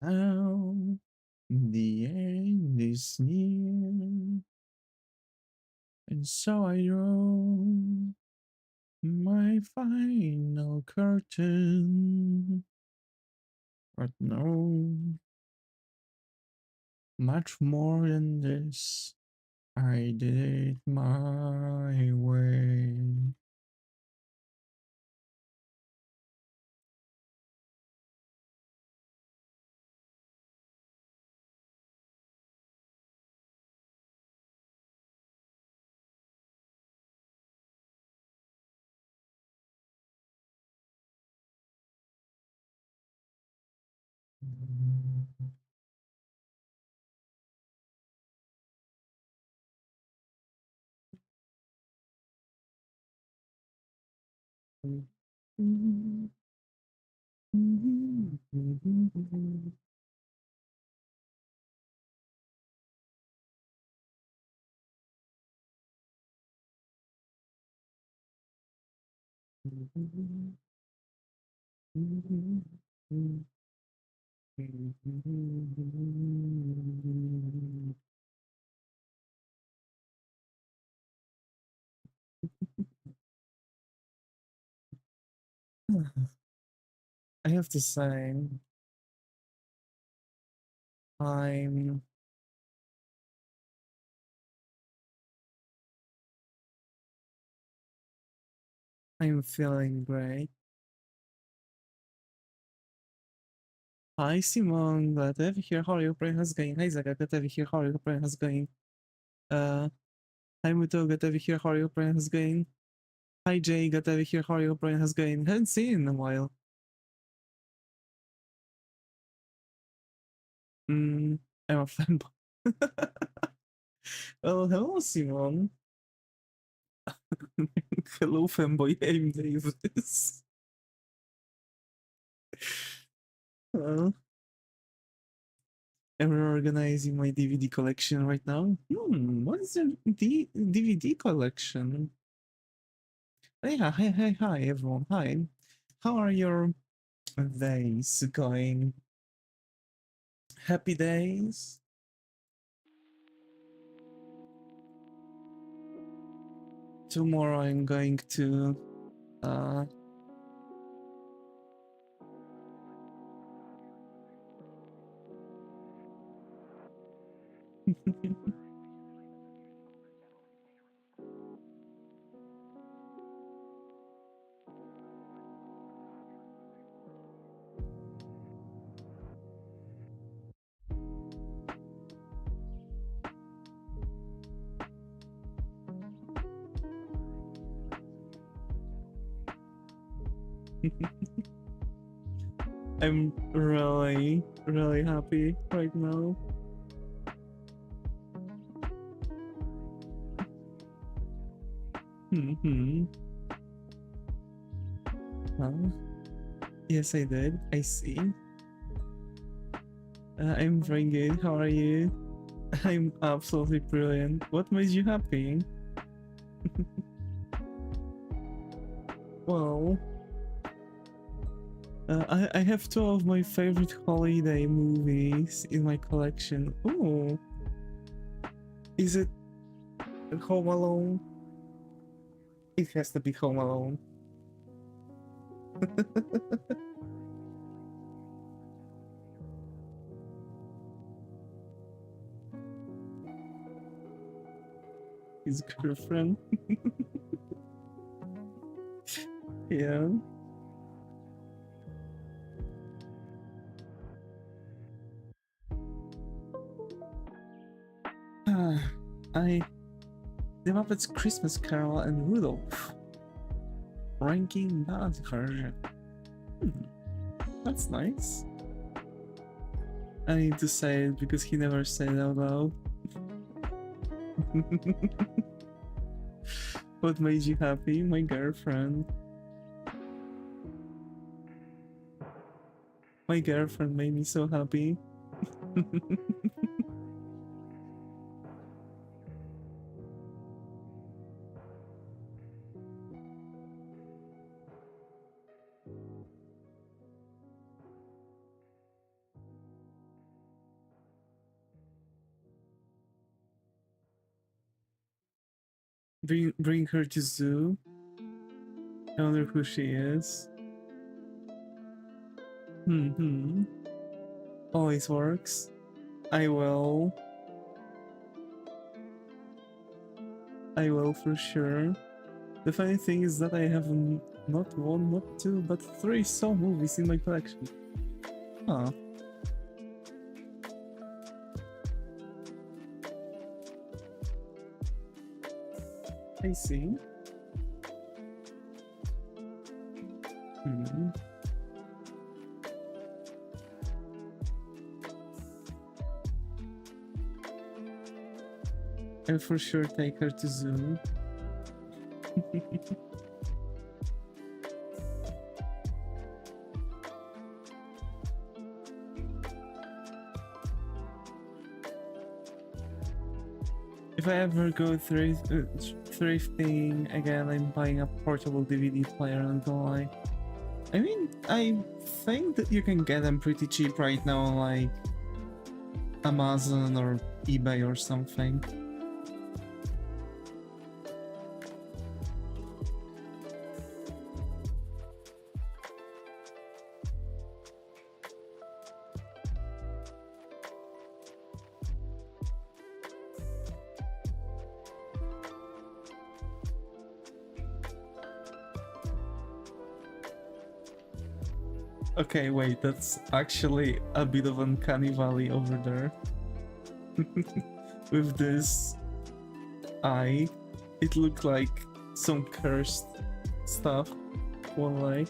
Now the end is near, and so I draw my final curtain. But no, much more than this. I did it my way. I have to say, I'm I'm feeling great. Hi Simon, glad to have you here. How are you? Pray how's it going? Hi Zaga, glad to have you here. How are you? Pray how's it going? Hi Muto, glad to have you here. How are you? Pray how's it going? Hi Jay, glad to have you here. How are you? Pray how's it going? Haven't seen you in a while. I'm a fanboy. Oh, hello Simon. Hello fanboy, I'm Davis. Uh, I'm reorganizing my DVD collection right now. What is your DVD collection? Hey, hi, everyone. Hi. How are your days going? Happy days? Tomorrow I'm going to uh I'm really happy right now. Huh? Yes, I did. I see. I'm very good. How are you? I'm absolutely brilliant. What made you happy? Well, I have two of my favorite holiday movies in my collection. Oh, is it Home Alone? It has to be Home Alone. His girlfriend. Yeah. The Muppets Christmas Carol and Rudolph. Ranking bad version. That's nice. I need to say it because he never said it out loud. What made you happy? My girlfriend. My girlfriend made me so happy. Bring her to zoo. I wonder who she is. Always works. I will. I will for sure. The funny thing is that I have not one, not two, but 3 Saw movies in my collection. Huh. I see. I'll for sure take her to zoo. If I ever go thrifting again, I'm buying a portable DVD player, not gonna lie. I mean, I think that you can get them pretty cheap right now on like Amazon or eBay or something. Okay, wait, that's actually a bit of uncanny valley over there. With this eye, it looked like some cursed stuff. One eye.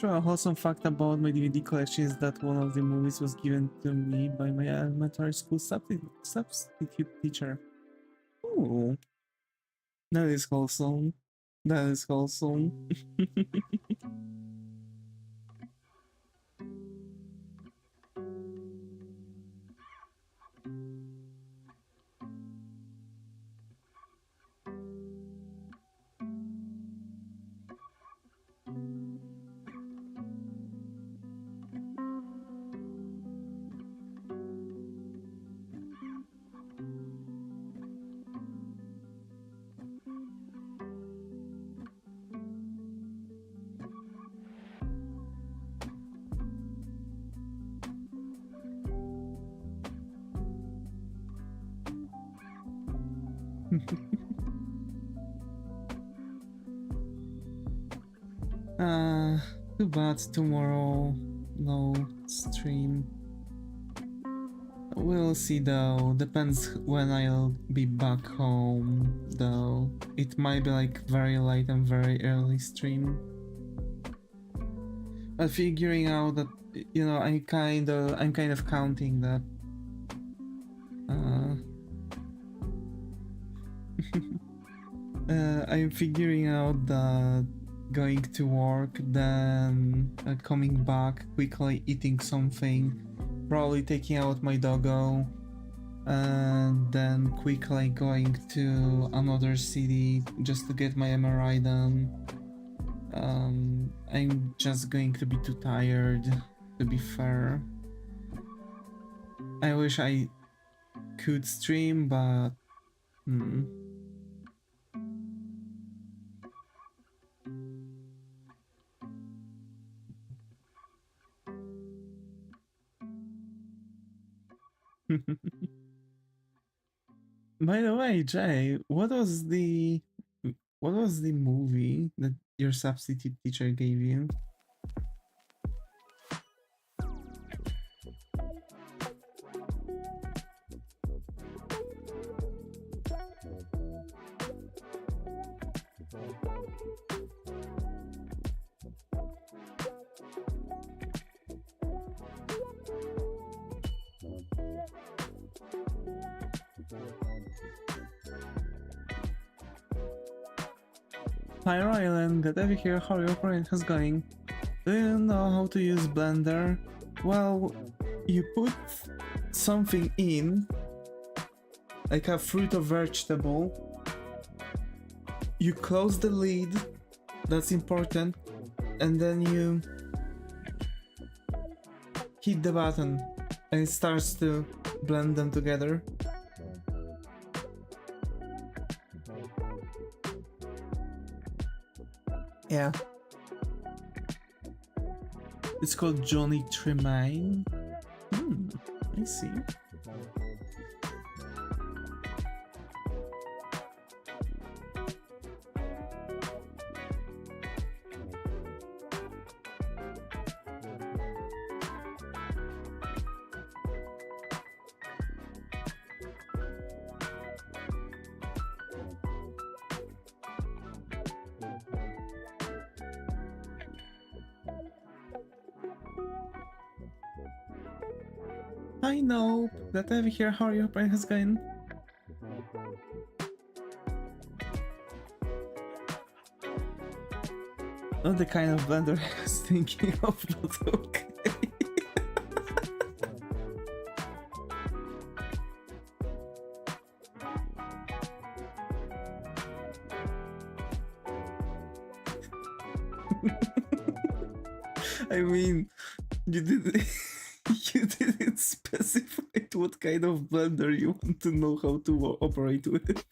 A wholesome fact about my DVD collection is that one of the movies was given to me by my elementary school substitute teacher. Ooh. That is wholesome. That is wholesome. Too bad tomorrow no stream. We'll see though, depends when I'll be back home though. It might be like very late and very early stream. But figuring out that, you know, I'm kind of counting that. I'm figuring out that going to work, then coming back, quickly eating something, probably taking out my doggo, and then quickly going to another city just to get my MRI done. I'm just going to be too tired, to be fair. I wish I could stream, but By the way, Jay, what was the movie that your substitute teacher gave you? Hi Rylan, good to have you here. How your brain is going? Do you know how to use Blender? Well, you put something in, like a fruit or vegetable. You close the lid, that's important, and then you hit the button and it starts to blend them together. Yeah. It's called Johnny Tremaine. I see. I know that I hear how your brain has gone. Not the kind of blender I was thinking of, but okay. I mean, you didn't you didn't specify what kind of blender you want to know how to operate with.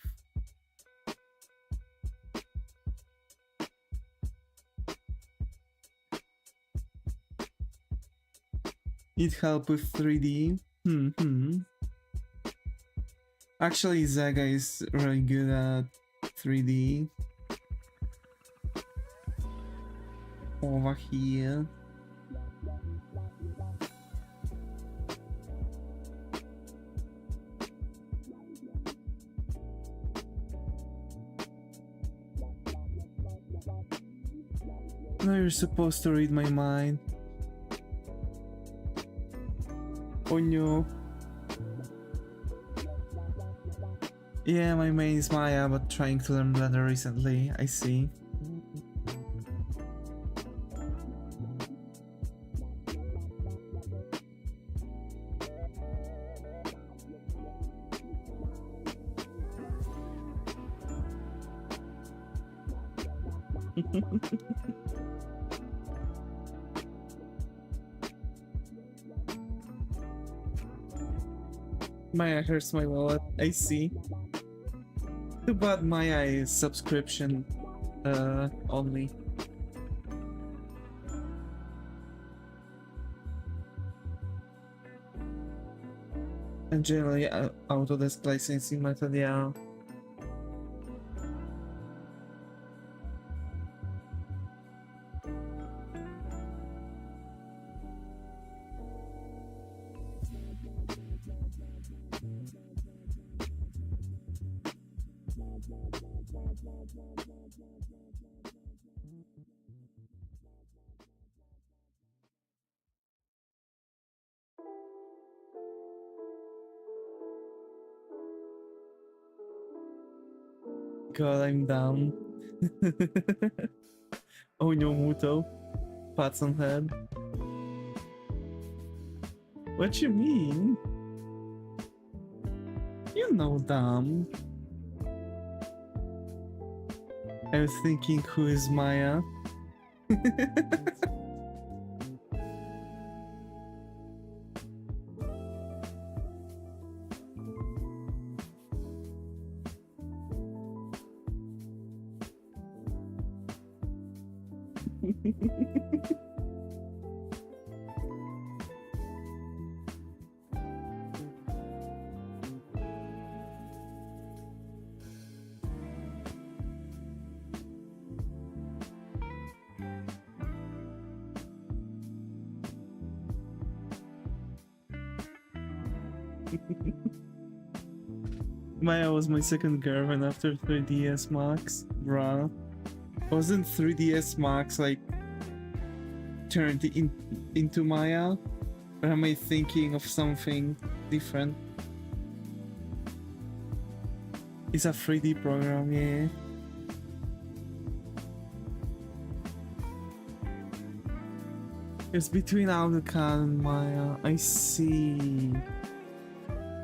It help with 3D. Actually, Zaga is really good at 3D. Over here. No, you're supposed to read my mind. Oh no. Yeah, my main is Maya, but trying to learn Blender recently, I see. Maya hurts my wallet, I see. Too bad Maya is subscription only. And generally Autodesk licensing method, yeah. God, I'm down. Oh no, Muto. Pats on head. What you mean? You know, dumb. I was thinking, who is Maya? Maya was my second girlfriend after 3DS Max, bruh. Wasn't 3DS Max like turned into Maya? Or am I thinking of something different? It's a 3D program, yeah. It's between AutoCAD and Maya. I see.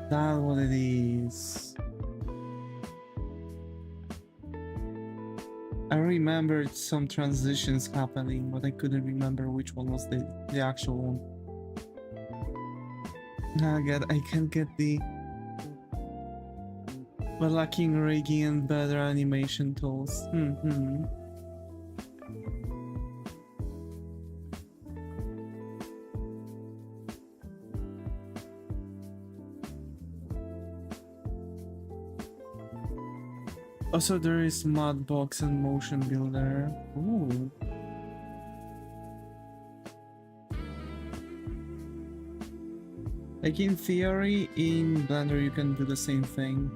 That's what it is. I remembered some transitions happening, but I couldn't remember which one was the actual one. I can't get the... But lacking rigging and better animation tools. Also, there is Modbox and Motion Builder. Ooh. Like in theory, in Blender you can do the same thing.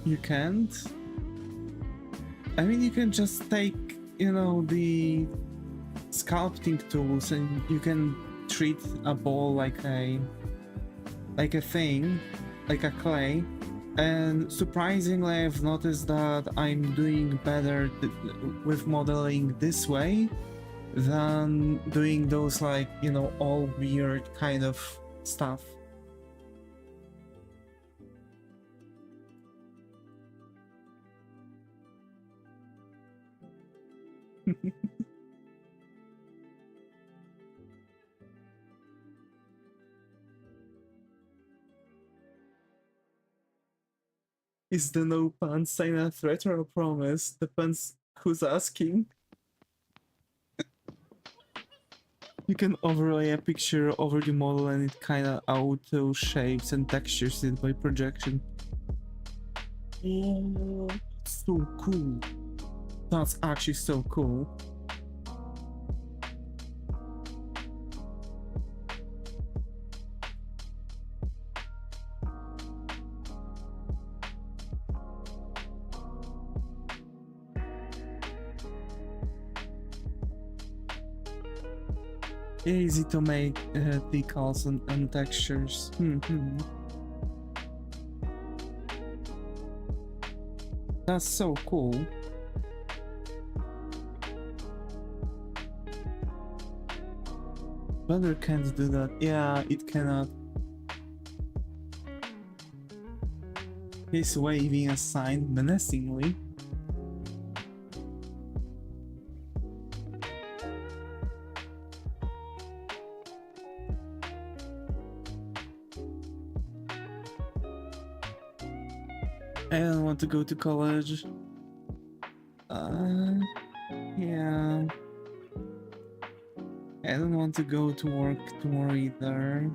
You can't? I mean, you can just take, you know, the sculpting tools and you can treat a ball like a thing, like a clay. And surprisingly, I've noticed that I'm doing better with modeling this way than doing those, like, you know, all weird kind of stuff. Is the no pants sign a threat or a promise? Depends who's asking. You can overlay a picture over the model and it kinda auto shapes and textures it by projection. Oh, so cool. That's actually so cool. Easy to make decals and textures. That's so cool. Blender can't do that. Yeah, it cannot. He's waving a sign menacingly. I don't want to go to college. Yeah. I don't want to go to work tomorrow either.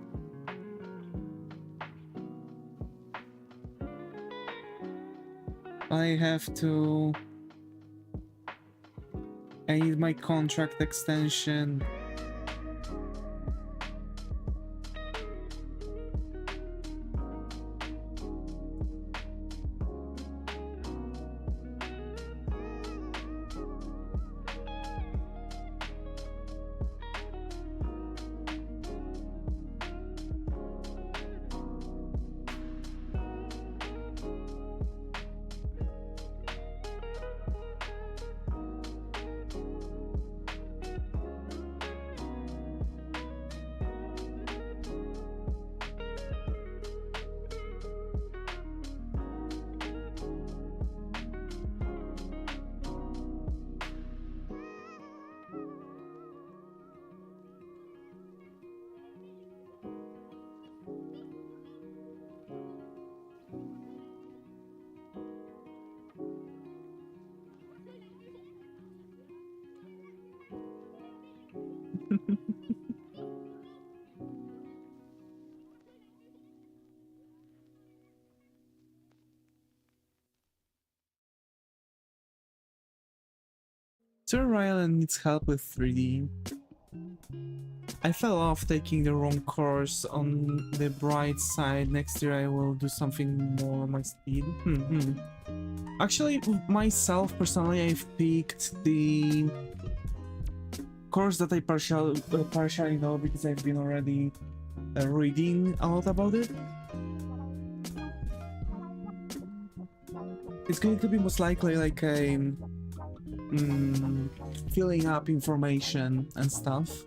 I need my contract extension. Sir Ryland needs help with 3D. I fell off taking the wrong course. On the bright side, next year I will do something more on my speed. Actually, myself personally, I've picked the course that I partially know because I've been already reading a lot about it. It's going to be most likely like a filling up information and stuff.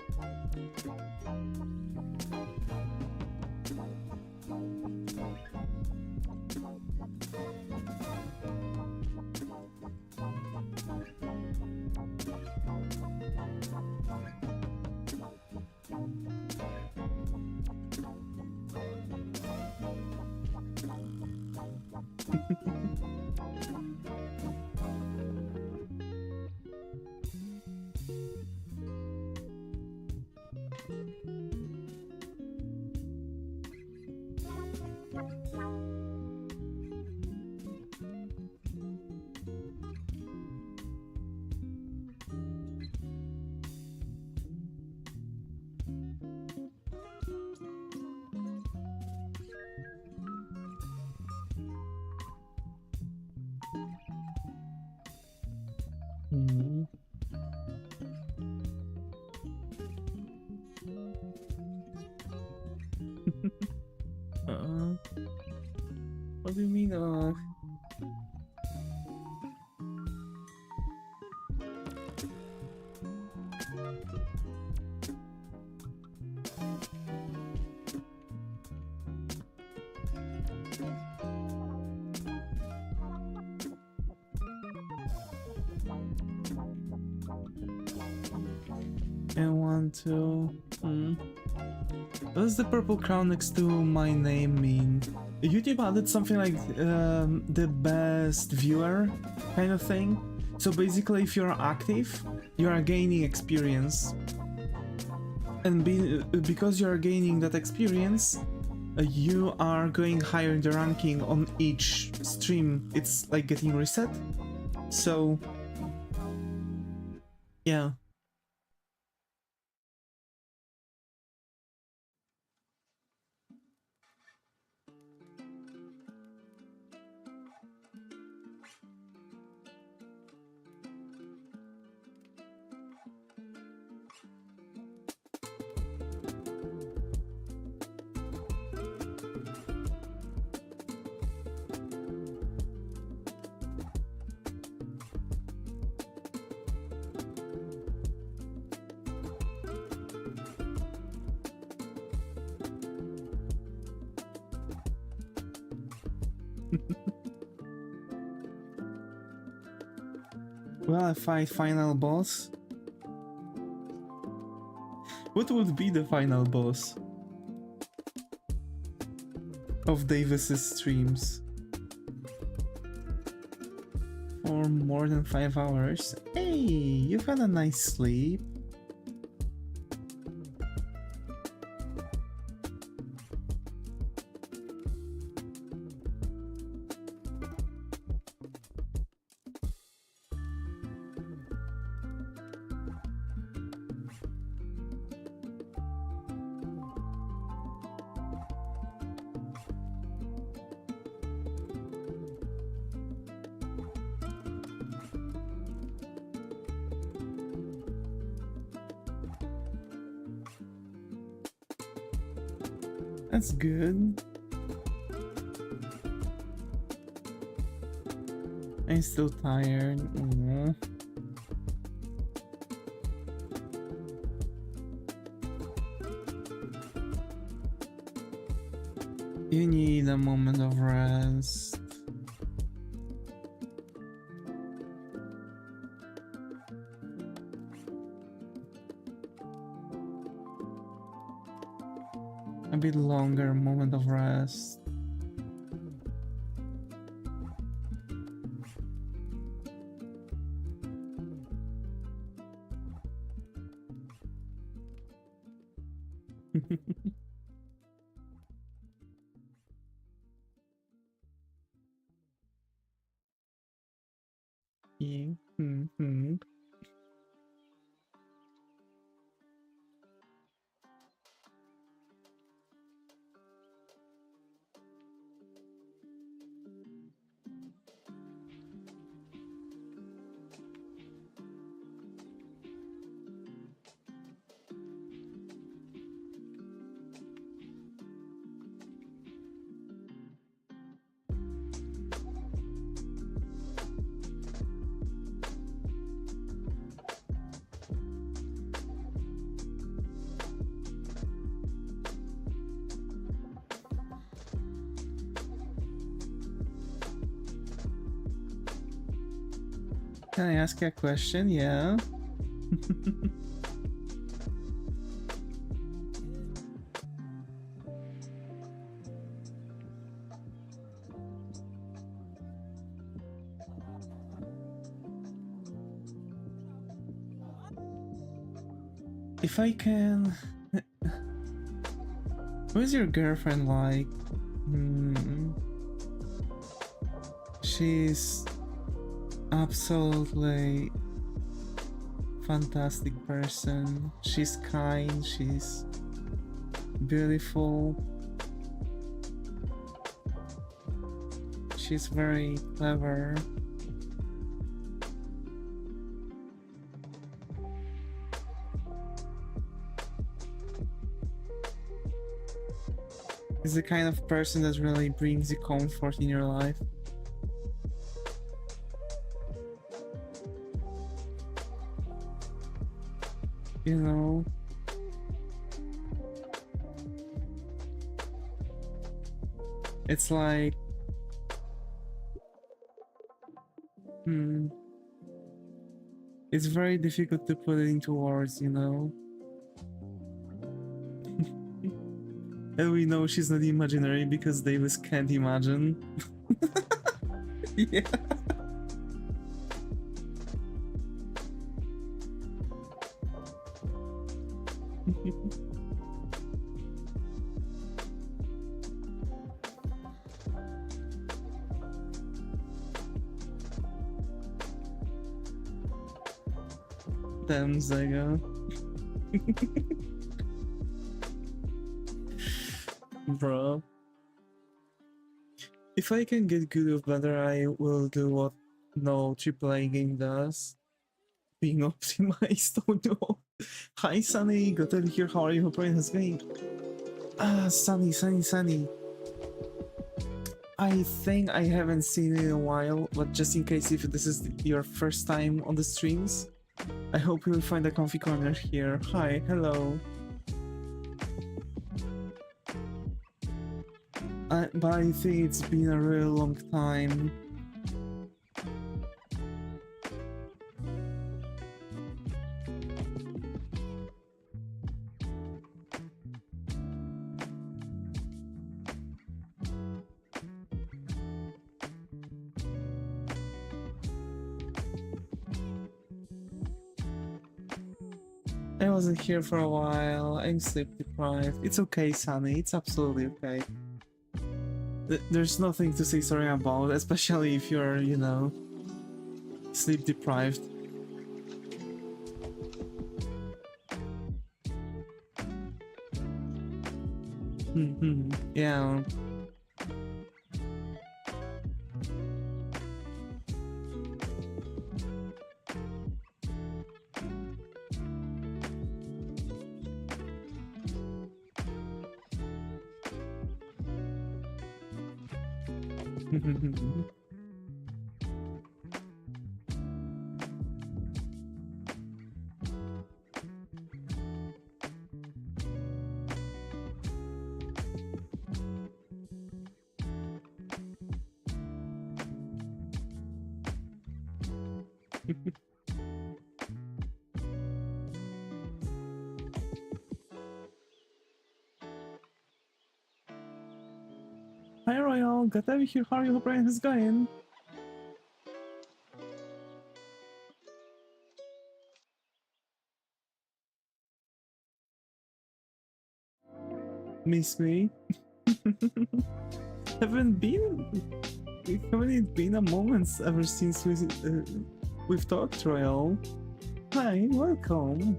Hmm. uh, what do you mean? I want to. What does the purple crown next to my name mean? YouTube added something like the best viewer kind of thing. So basically, if you're active, you are gaining experience, and because you are gaining that experience, you are going higher in the ranking on each stream. It's like getting reset. So yeah. Will I fight final boss? What would be the final boss of Davis's streams? For more than 5 hours? Hey, you've had a nice sleep. That's good. I'm still tired. Aww. You need a moment of rest. A bit longer moment of rest. Yeah. can I ask you a question? Yeah. If I can... Who's your girlfriend like? She's absolutely fantastic person. She's kind, she's beautiful. She's very clever. Is the kind of person that really brings you comfort in your life. You know? It's like... It's very difficult to put it into words, you know? And we know she's not imaginary because Davis can't imagine. Yeah. Damn, Zega. Bro. If I can get good or better, I will do what no AAA game does. Being optimized. Oh no. Hi Sunny, got to hear how are you? Hope everything is going. Sunny. I think I haven't seen it in a while, but just in case if this is your first time on the streams, I hope you will find a comfy corner here. Hi, hello. But I think it's been a really long time. I wasn't here for a while, I'm sleep deprived. It's okay, Sunny, it's absolutely okay. There's nothing to say sorry about, especially if you're, you know, sleep deprived. Yeah. Hi Royal, got to hear how your brain is going. Miss me? Haven't it been a moment ever since we've talked, Royal? Hi, welcome.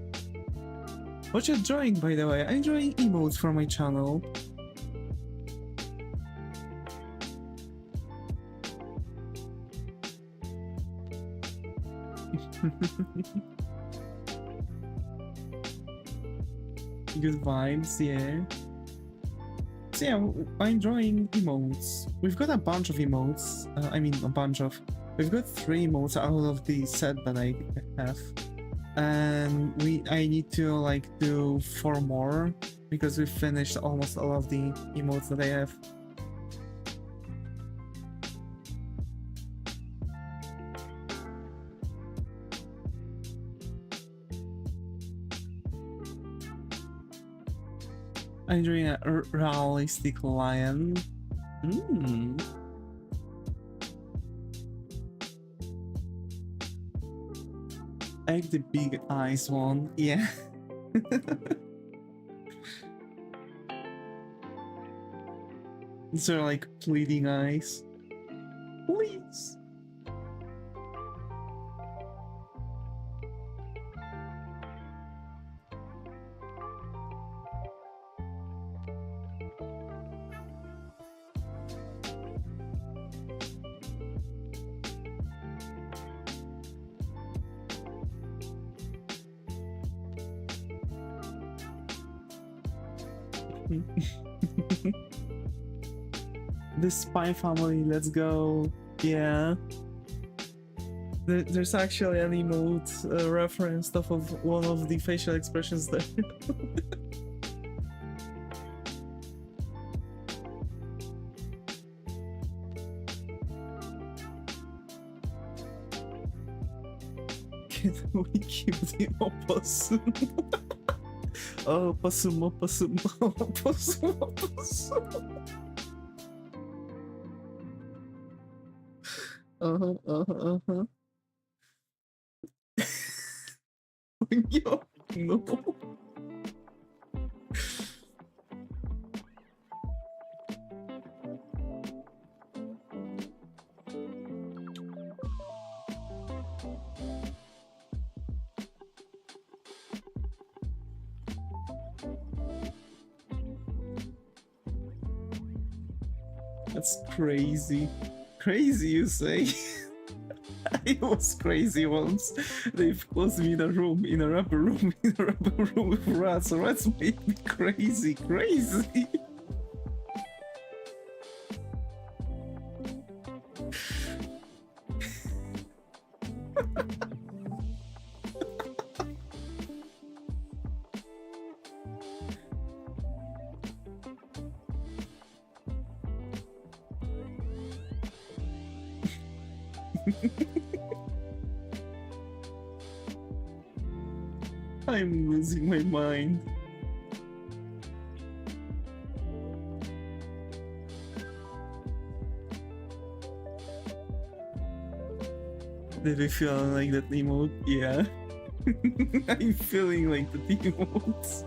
What you drawing, by the way? I'm drawing emotes for my channel. Good vibes, yeah. So yeah, I'm drawing emotes. We've got a bunch of emotes. We've got 3 emotes out of the set that I have. And I need to like do 4 more because we've finished almost all of the emotes that I have. I'm doing a realistic lion. I like the big eyes one, yeah. These are like pleading eyes. Please. The Spy Family, let's go. Yeah. There's actually an emote reference of one of the facial expressions there. Can we keep the opossum? Oh, opossum, opossum, opossum, opossum. Uh-huh. Yo, no. That's crazy. Crazy, you say? I was crazy once. They've closed me in a room, in a rubber room, in a rubber room with rats. So rats made me crazy, crazy. I'm losing my mind. Did we feel like that emote? Yeah. I'm feeling like the emotes.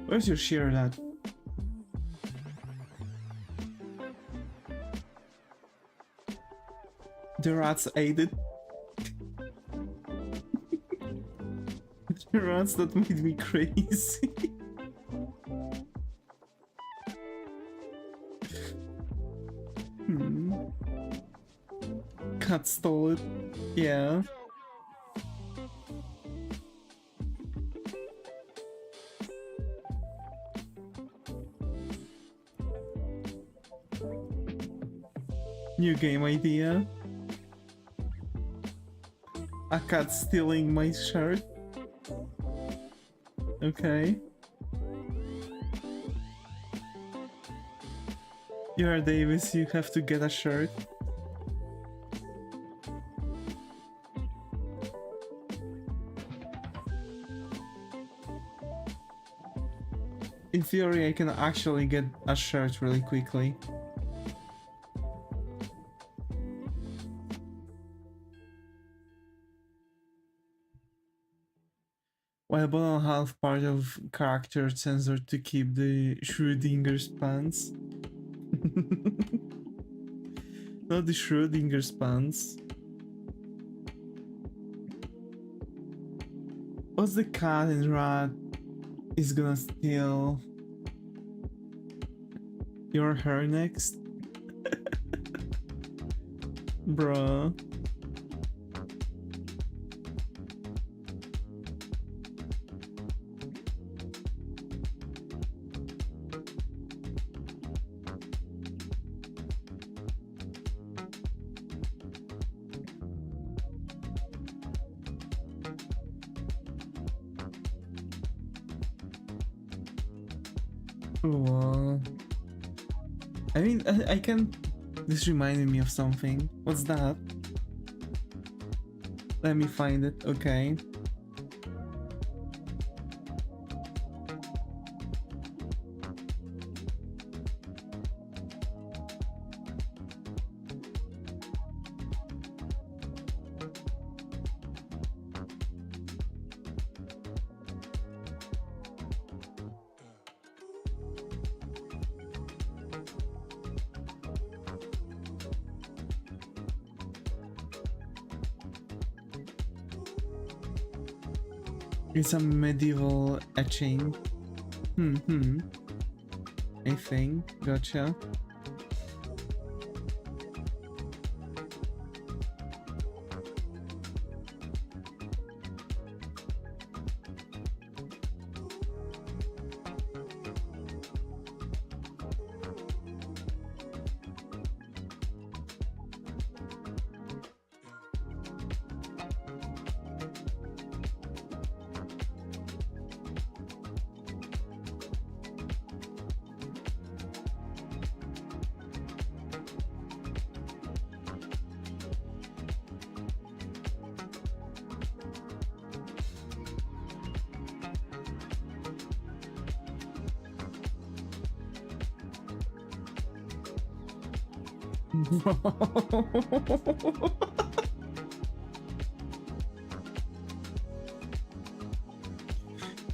Where's your shear at? The rats ate it. The rats that made me crazy. Cat stole it. Yeah. New game idea. A cat stealing my shirt. Okay. You're Davis, you have to get a shirt. In theory, I can actually get a shirt really quickly. While bottom half part of character sensor to keep the Schrodinger's pants. Not the Schrodinger's pants. What's the cat and rat is gonna steal your hair next? Bruh. Cool. I mean, I can. This reminded me of something. What's that? Let me find it. Okay. It's a medieval etching. I think. Gotcha.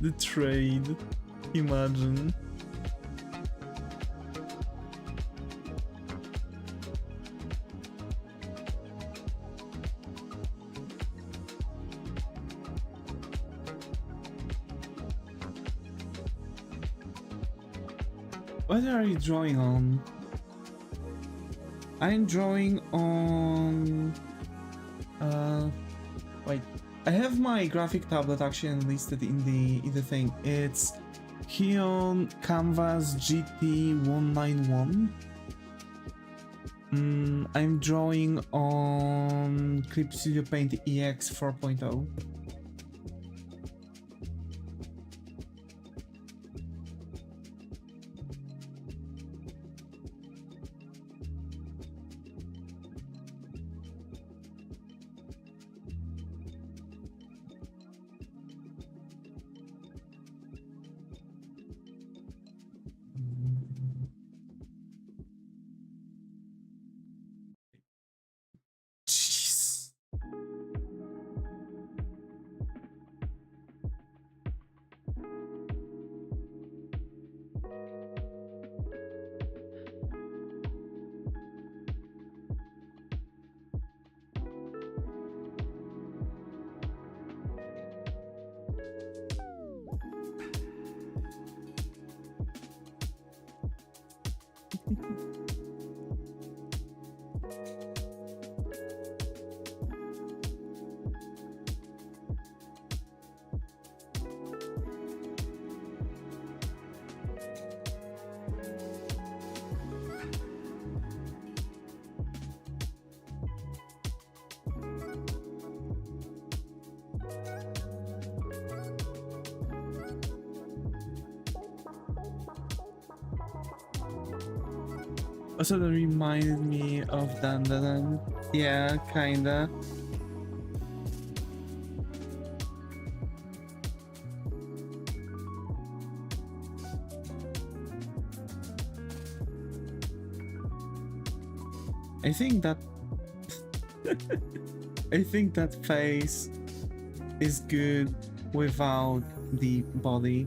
The trade. Imagine. What are you drawing on? I'm drawing on... wait. I have my graphic tablet actually listed in the thing. It's Huion Kamvas GT-191. I'm drawing on Clip Studio Paint EX 4.0. Jeez. Also, that reminded me of Dandadan. Yeah, kinda. I think that I think that face is good without the body.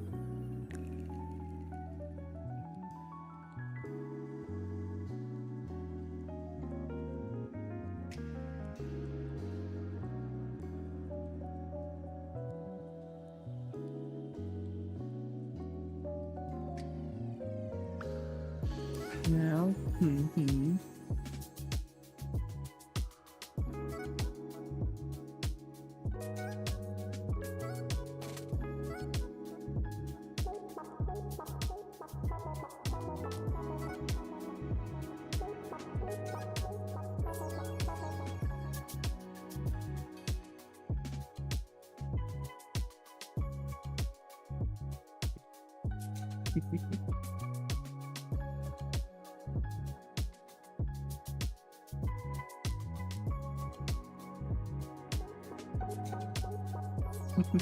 Yeah. Hmm.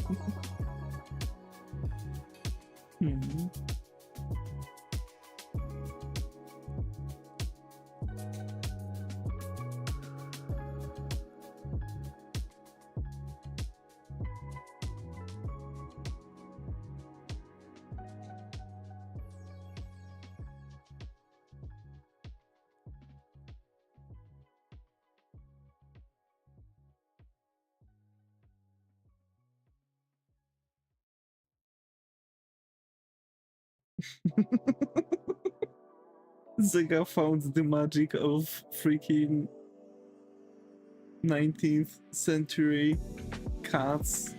Zega found the magic of freaking 19th century cats.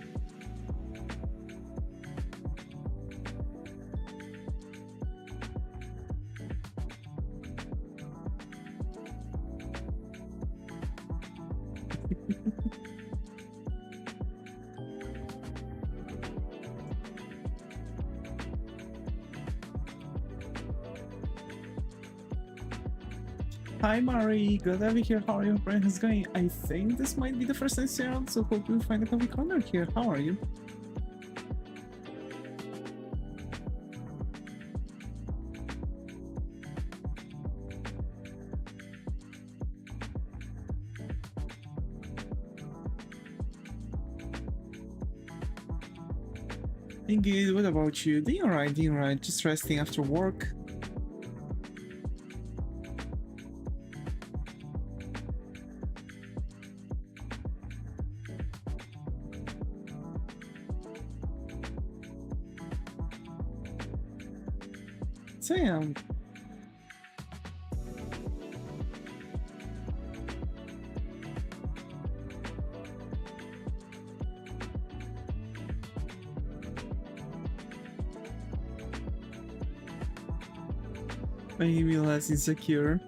Hi Mari, good to have you here. How are you? Brian is going. I think this might be the first time around, so hope you find a coffee corner here. How are you? Good, what about you? Doing alright, doing alright. Just resting after work. So yeah. Maybe less insecure.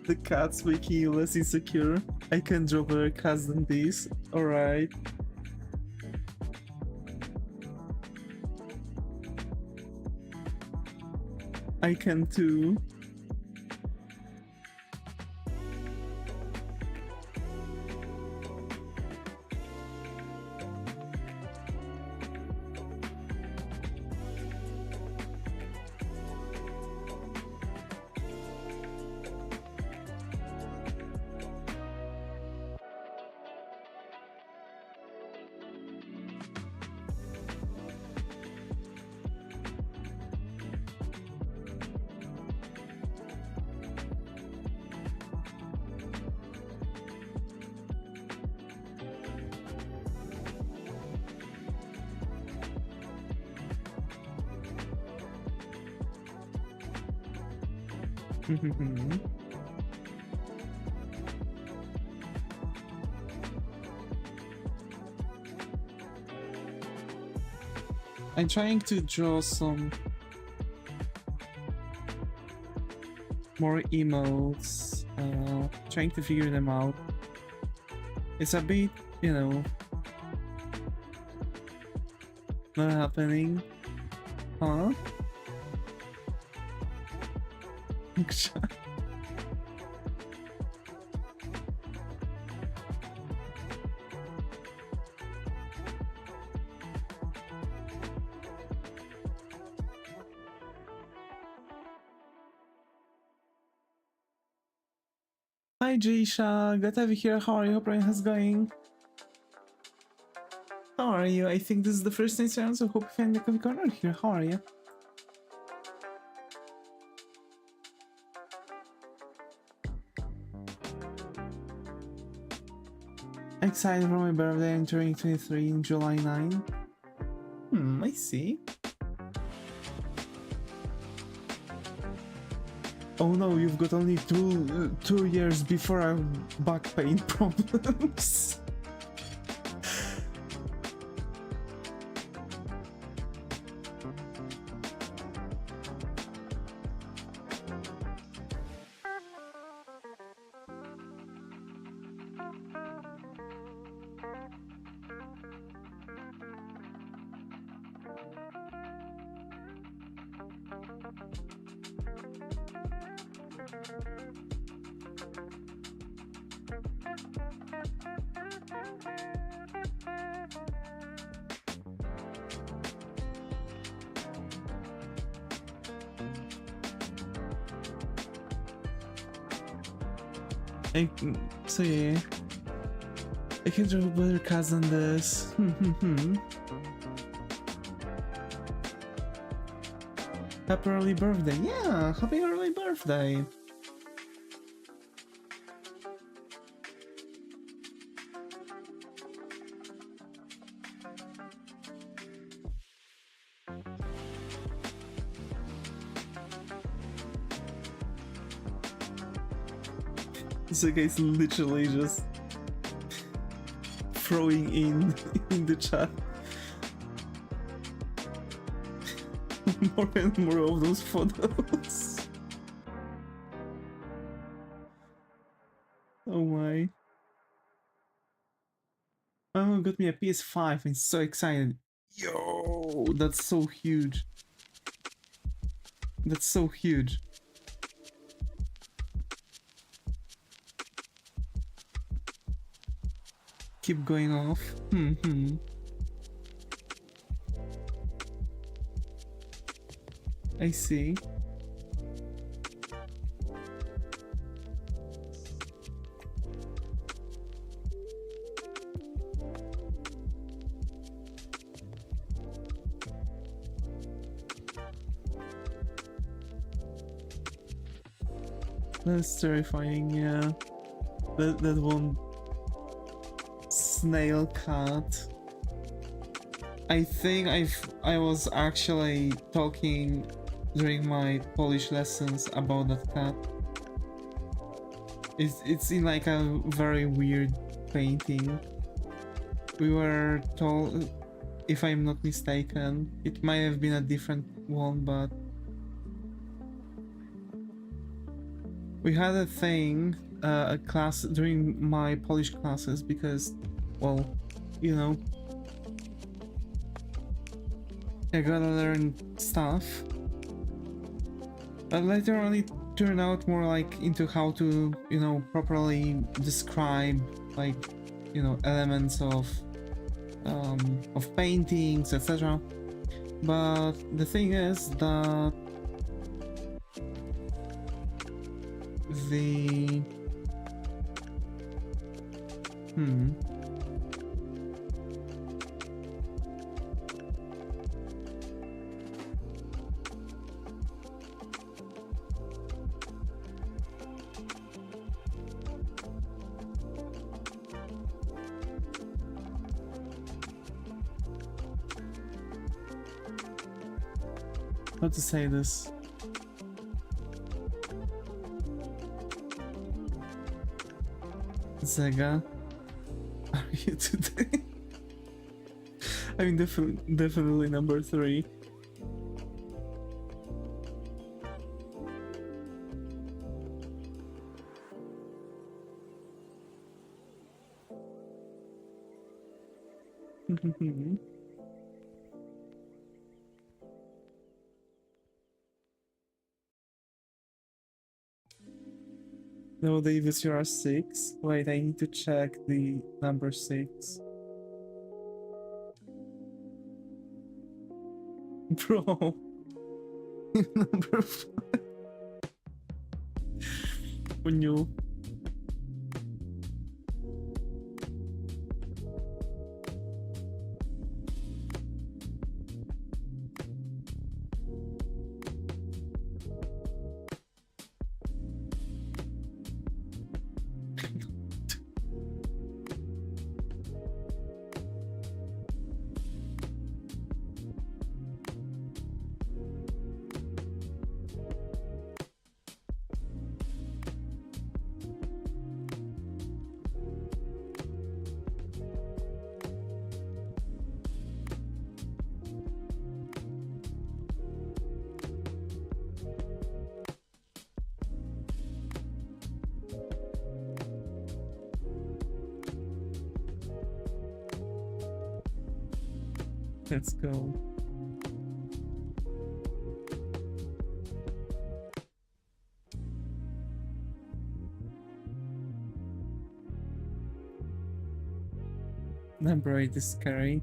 The cat's making you less insecure. I can draw better cats than this. Alright. I can too. I'm trying to draw some more emotes, trying to figure them out. It's a bit, you know, not happening. Huh? Hi Jaisha, good to have you here. How are you? Hope everything's going. How are you? I think this is the first time around, so hope you find the coffee corner here. How are you? Excited for my birthday, I'm turning 23 in July 9. I see. Oh no, you've got only two years before I have back pain problems. I, so yeah, I can draw better cards than this. Happy early birthday! Yeah, happy early birthday! This guy's literally just throwing in the chat more and more of those photos. Oh my. Oh, got me a PS5. I'm so excited. Yo, that's so huge. That's so huge. Keep going off. I see. That's terrifying, yeah. That one snail cat. I think I was actually talking during my Polish lessons about that cat. It's in like a very weird painting. We were told, if I'm not mistaken, it might have been a different one, but we had a thing, a class during my Polish classes because, well, you know, I gotta learn stuff. But later on it turned out more like into how to, you know, properly describe, like, you know, elements of paintings, etc. But the thing is that the how to say this? Zega, are you today? I mean, definitely number 3. No, Davis, you are 6. Wait, I need to check the number 6. Bro, number 5. Oh no. Let's go. Number 8 is scary.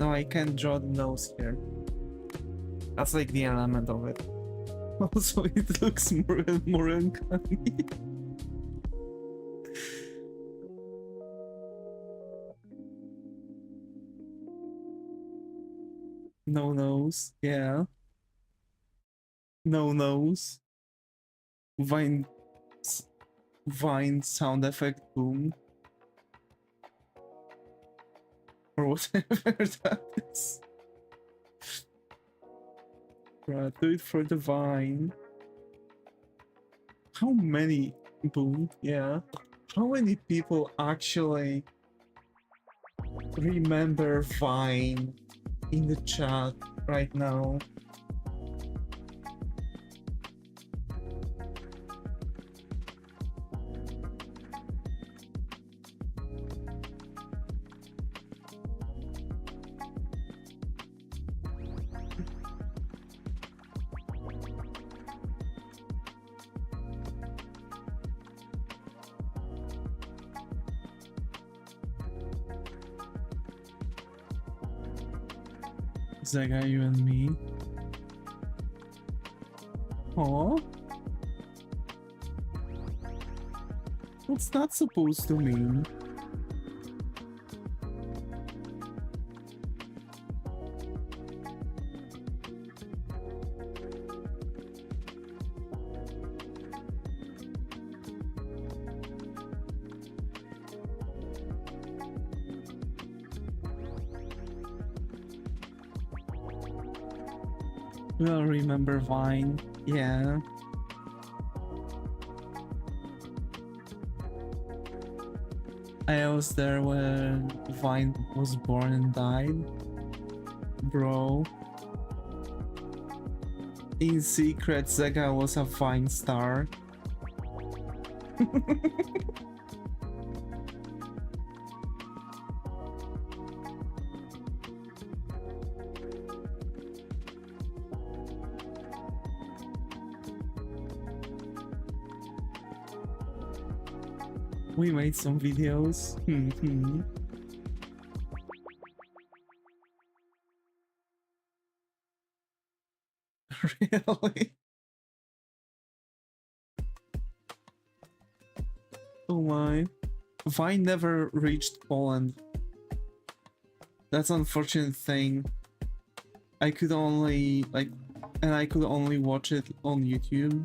No, I can't draw the nose here. That's like the element of it. Also, it looks more uncanny. No nose, yeah. No nose. Vine sound effect boom. Or whatever that is. Right, do it for the vine. How many boom? Yeah. How many people actually remember Vine in the chat right now? Zaga, you and me. Huh? What's that supposed to mean? Well, remember Vine? Yeah. I was there when Vine was born and died. Bro. In secret, Zega was a Vine star. We made some videos. Really? Oh my. Vine never reached Poland. That's an unfortunate thing. I could only I could only watch it on YouTube.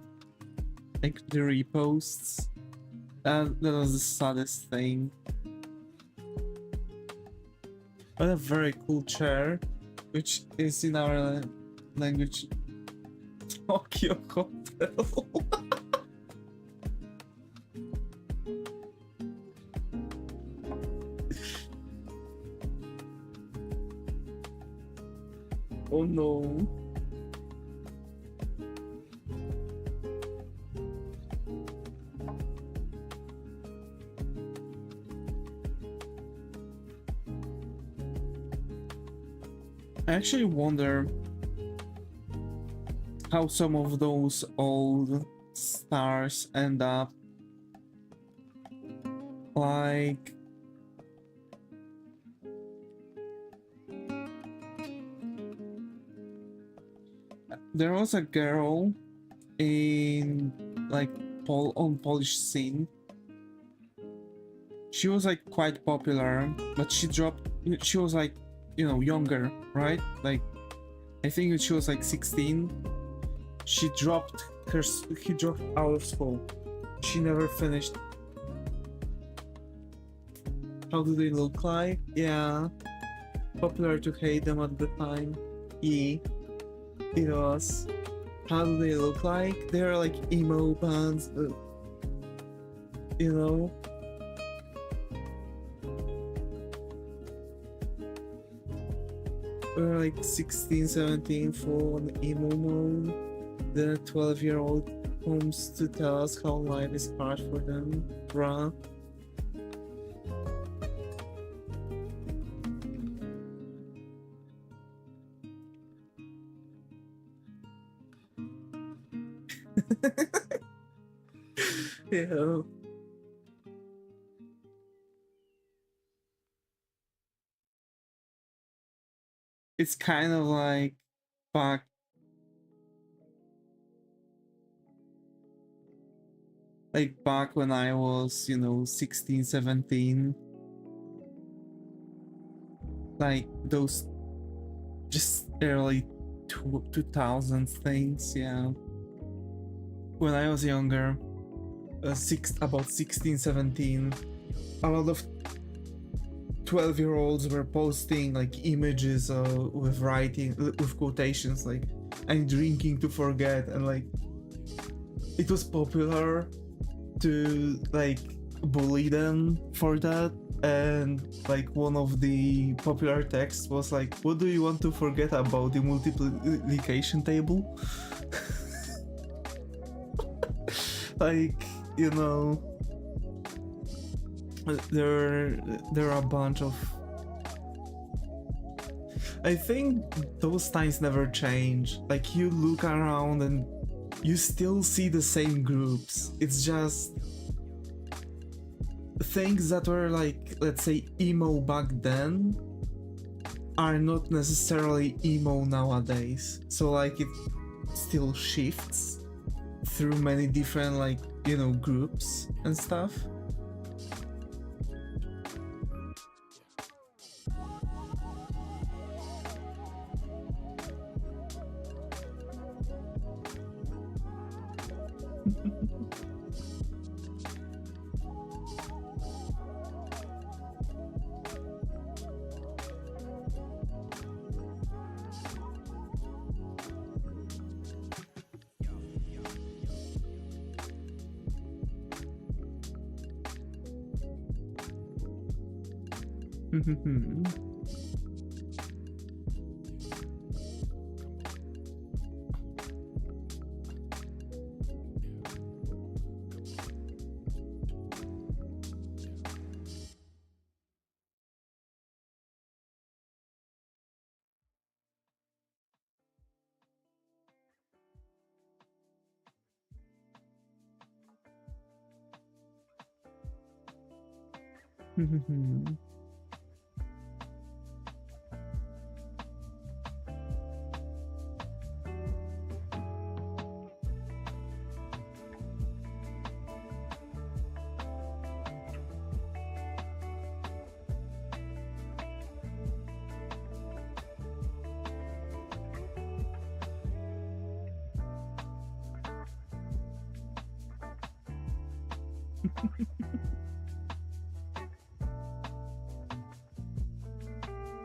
Like the reposts. That was the saddest thing. But a very cool chair, which is in our language Tokyo Hotel. Oh no. I actually wonder how some of those old stars end up. Like, there was a girl in like on Polish scene. She was like quite popular, but she was like, you know, younger, right? Like, I think she was like 16. He dropped out of school. She never finished. How do they look like? Yeah. Popular to hate them at the time. Yeah. It was. How do they look like? They're like emo bands, you know? We're like 16, 17, full on emo mode. Then a 12-year-old comes to tell us how life is hard for them. Bruh. Yeah. it's kind of like back when I was, you know, 16, 17. Like those just early 2000s things, yeah. When I was younger, about 16, 17, a lot of 12-year-olds were posting like images with writing, with quotations like "I'm drinking to forget," and like it was popular to like bully them for that. And like one of the popular texts was like, "What do you want to forget about the multiplication table?" Like, you know, there are a bunch of, I think those times never change. Like you look around and you still see the same groups. It's just things that were like, let's say, emo back then are not necessarily emo nowadays. So like it still shifts through many different, like, you know, groups and stuff.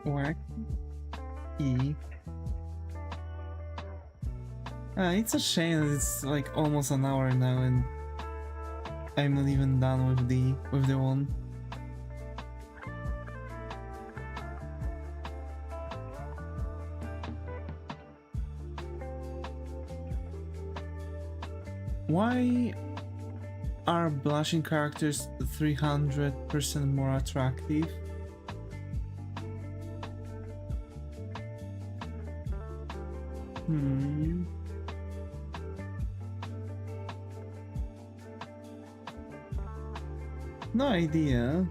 Whack. It's a shame that it's like almost an hour now and I'm not even done with the one. Why are blushing characters 300% more attractive? No idea.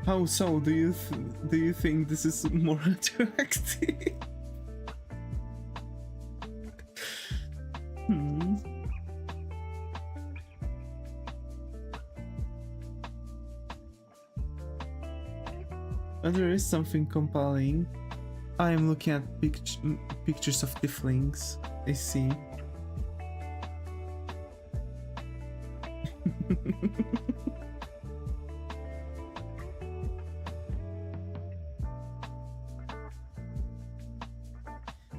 How so? Do you think this is more attractive? But there is something compelling. I am looking at pictures of tieflings. I see.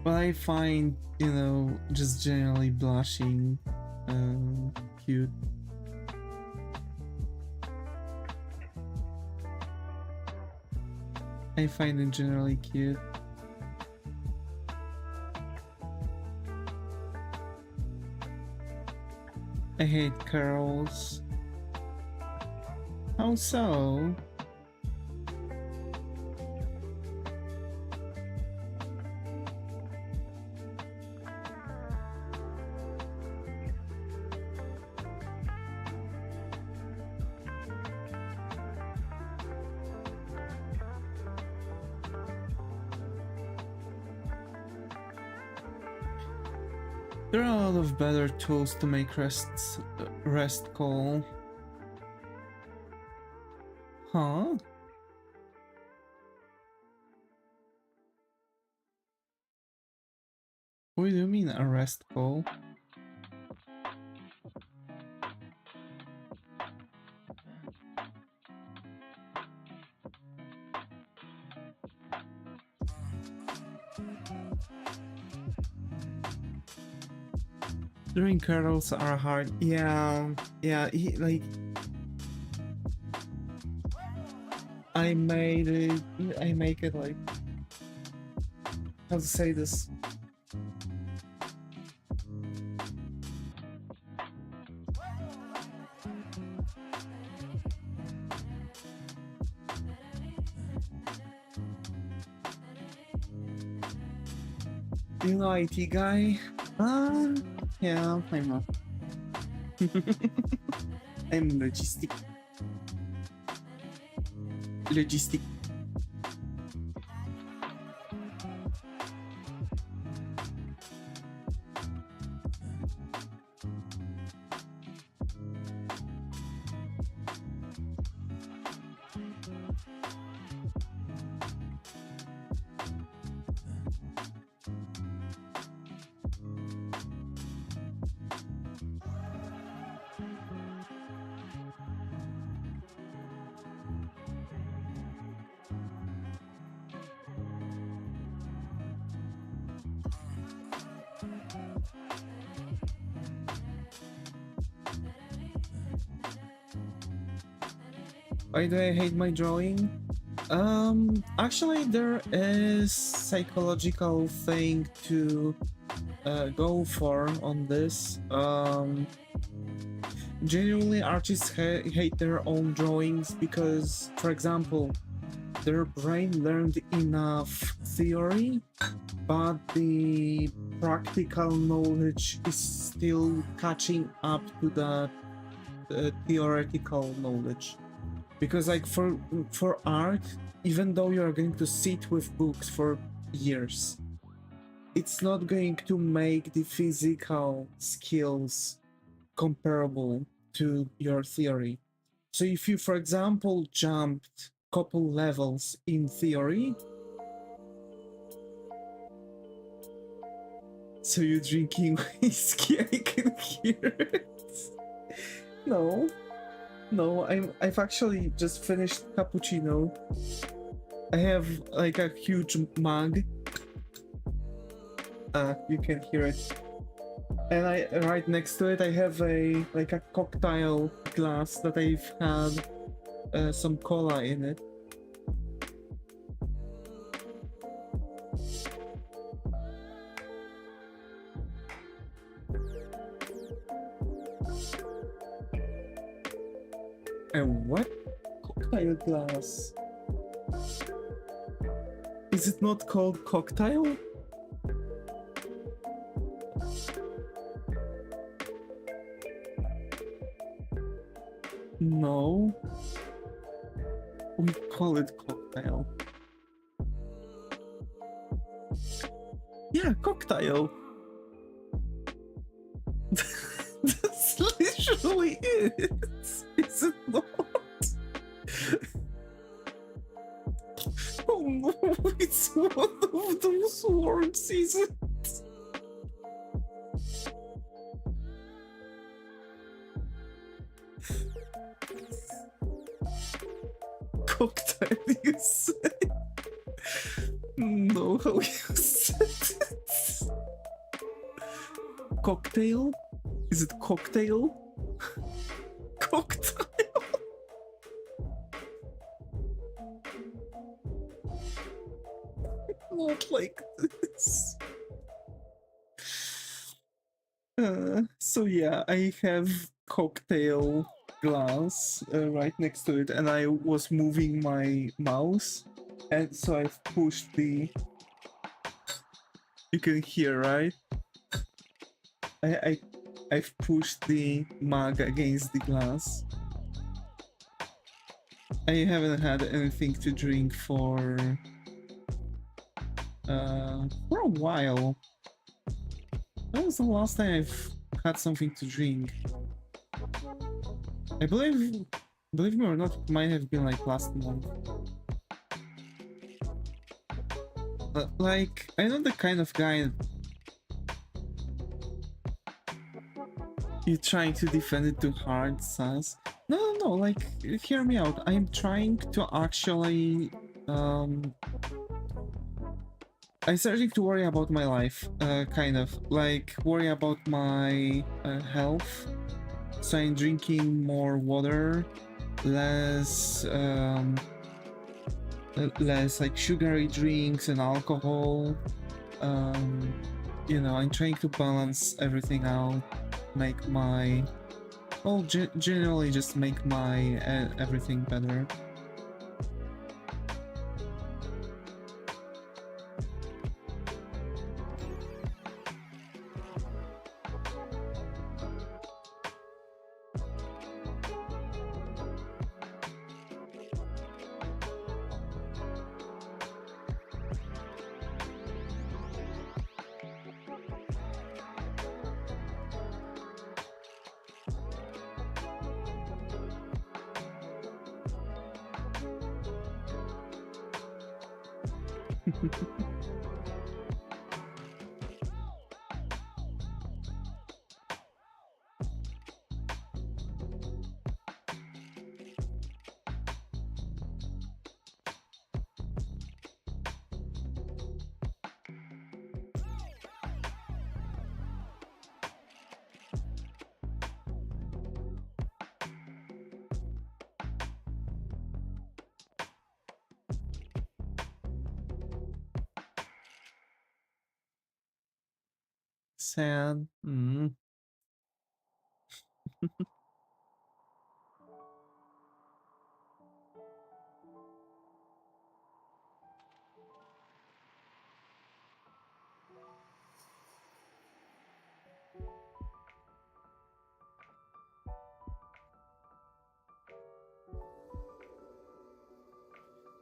But I find, you know, just generally blushing cute. I find it generally cute. I hate curls. How so? There are a lot of better tools to make rest call. Huh? What do you mean a rest call? During carols are hard. Yeah, like I make it like, how to say this? You know IT guy? Yeah, I'm not. I'm logistic. Why do I hate my drawing? Actually there is psychological thing to go for on this. Genuinely artists hate their own drawings because, for example, their brain learned enough theory, but the practical knowledge is still catching up to the theoretical knowledge. Because like for art, even though you're going to sit with books for years, it's not going to make the physical skills comparable to your theory. So if you, for example, jumped couple levels in theory, so you're drinking whiskey, I can hear it. No, I've actually just finished cappuccino. I have like a huge mug. You can hear it. And right next to it I have a cocktail glass that I've had some cola in it. And what? Cocktail glass? Is it not called cocktail? No. We call it cocktail. Yeah, cocktail. That's literally it. Is it not? Oh no, it's one of those words, is it? Cocktail, you said? No, how you said it? Cocktail? Is it cocktail? Cocktail? Not like this. So yeah, I have cocktail glass right next to it, and I was moving my mouse, and so I've pushed the... You can hear, right? I've pushed the mug against the glass. I haven't had anything to drink for a while. When was the last time I've had something to drink? I believe me or not, it might have been like last month. But like, I'm not the kind of guy you're trying to defend it too hard, Sas. No, like, hear me out. I'm trying to actually, I'm starting to worry about my life, kind of. Like, worry about my health. So I'm drinking more water, less, less like sugary drinks and alcohol. You know, I'm trying to balance everything out, make my, well, generally just make my everything better. Sad.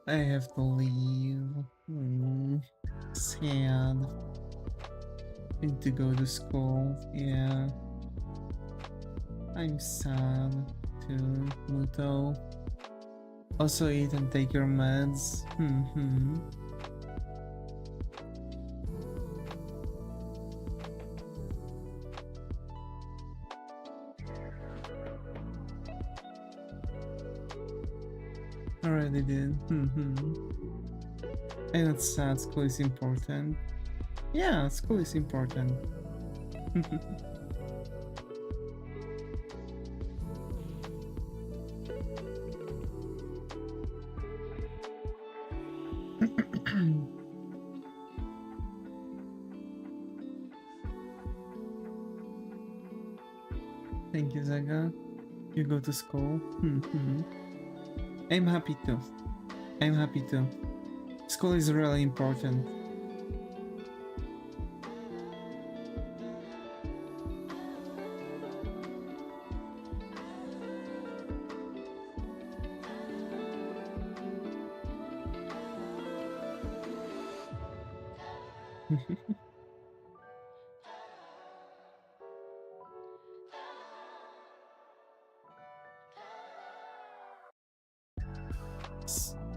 I have to leave. Sad. Need to go to school. Yeah. I'm sad too, Muto. Also eat and take your meds. Already did. And it's sad, school is important. Yeah, school is important. Thank you, Zaga. You go to school. I'm happy too. I'm happy too. School is really important.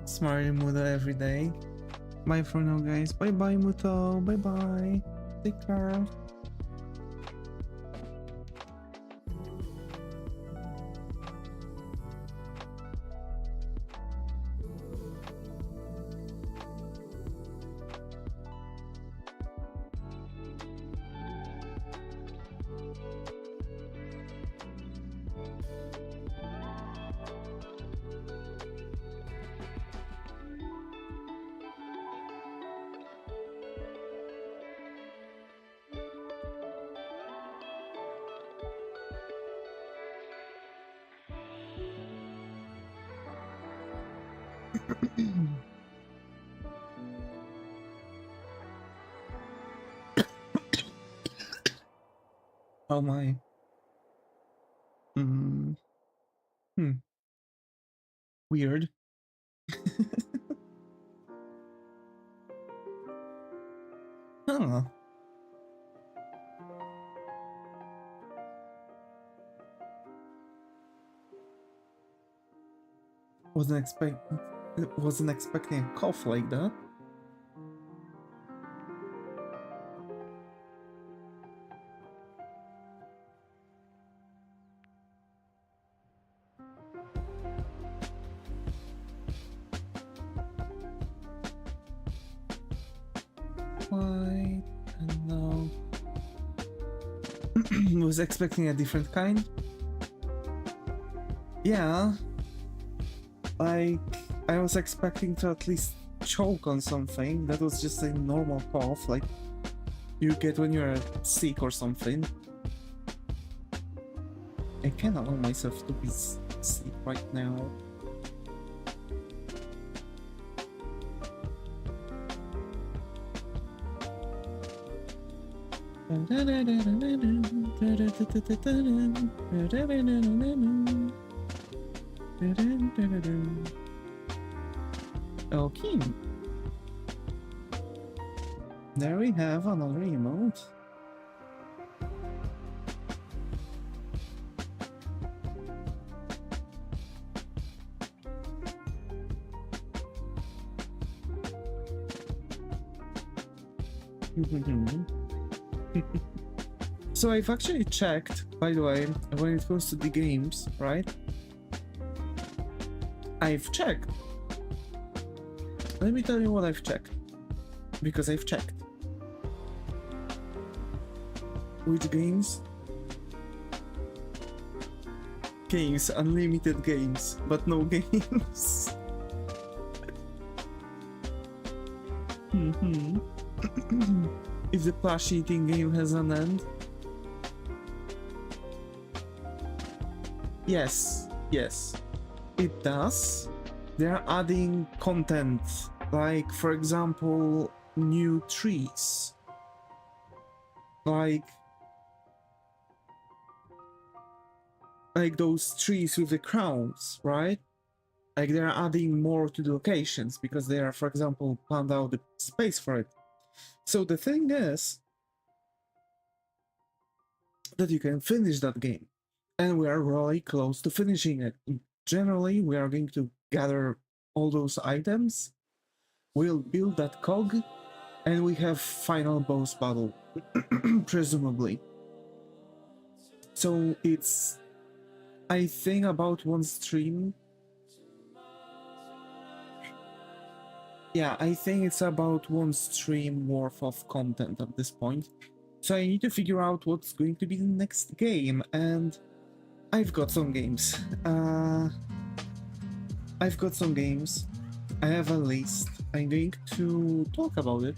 Smiley Muto every day. Bye for now, guys. Bye bye, Muto. Bye bye. Take care. Oh my. Weird. Huh. Wasn't expecting a cough like that. Quite, and now was expecting a different kind. Yeah, like I was expecting to at least choke on something. That was just a normal cough, like you get when you're sick or something. I can't allow myself to be sick right now. Okay. There we have another emote. So I've actually checked, by the way, when it comes to the games, right? I've checked. Let me tell you what I've checked. Because I've checked. Which games? Games, unlimited games, but no games. If the plush eating game has an end. Yes, it does. They're adding content, like for example, new trees. Like those trees with the crowns, right? Like they're adding more to the locations because they are, for example, planned out the space for it. So the thing is that you can finish that game. And we are really close to finishing it. Generally, we are going to gather all those items, we'll build that cog, and we have final boss battle, presumably. So it's, I think, about one stream. Yeah, I think it's about one stream worth of content at this point. So I need to figure out what's going to be the next game, and I've got some games. I have a list. I'm going to talk about it.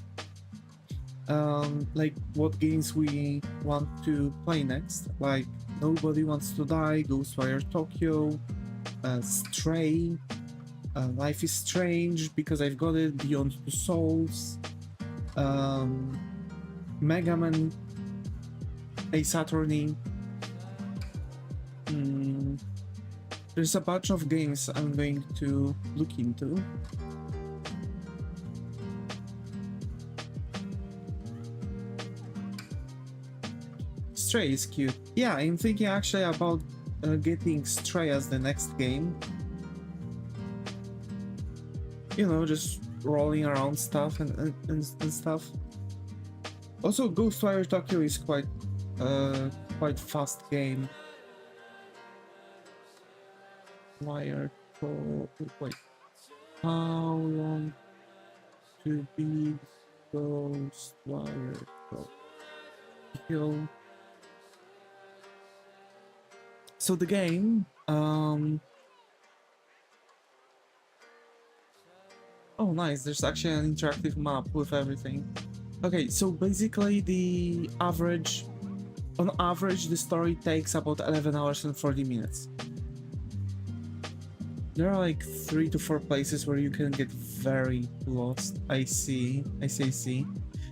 Like what games we want to play next. Like Nobody Wants to Die, Ghostwire Tokyo, Stray, Life is Strange because I've got it, Beyond Two Souls, Mega Man, Ace Attorney. There's a bunch of games I'm going to look into. Stray is cute. Yeah, I'm thinking actually about getting Stray as the next game. You know, just rolling around stuff and stuff. Also, Ghostwire Tokyo is quite fast game. Wire to wait. How long to beat Ghostwire Tokyo? So the game, oh nice, there's actually an interactive map with everything. Okay, so basically on average, the story takes about 11 hours and 40 minutes. There are like 3 to 4 places where you can get very lost. I see.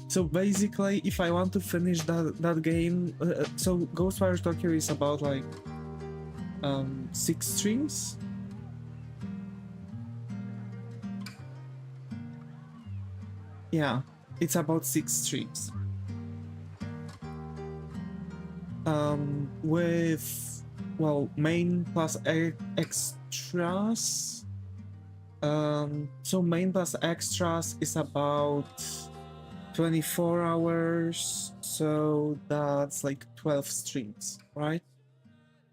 So basically, if I want to finish that game, so Ghostwire Tokyo is about like 6 streams. Yeah, it's about 6 streams. With, well, main plus extras. So main plus extras is about 24 hours, so that's like 12 streams, right?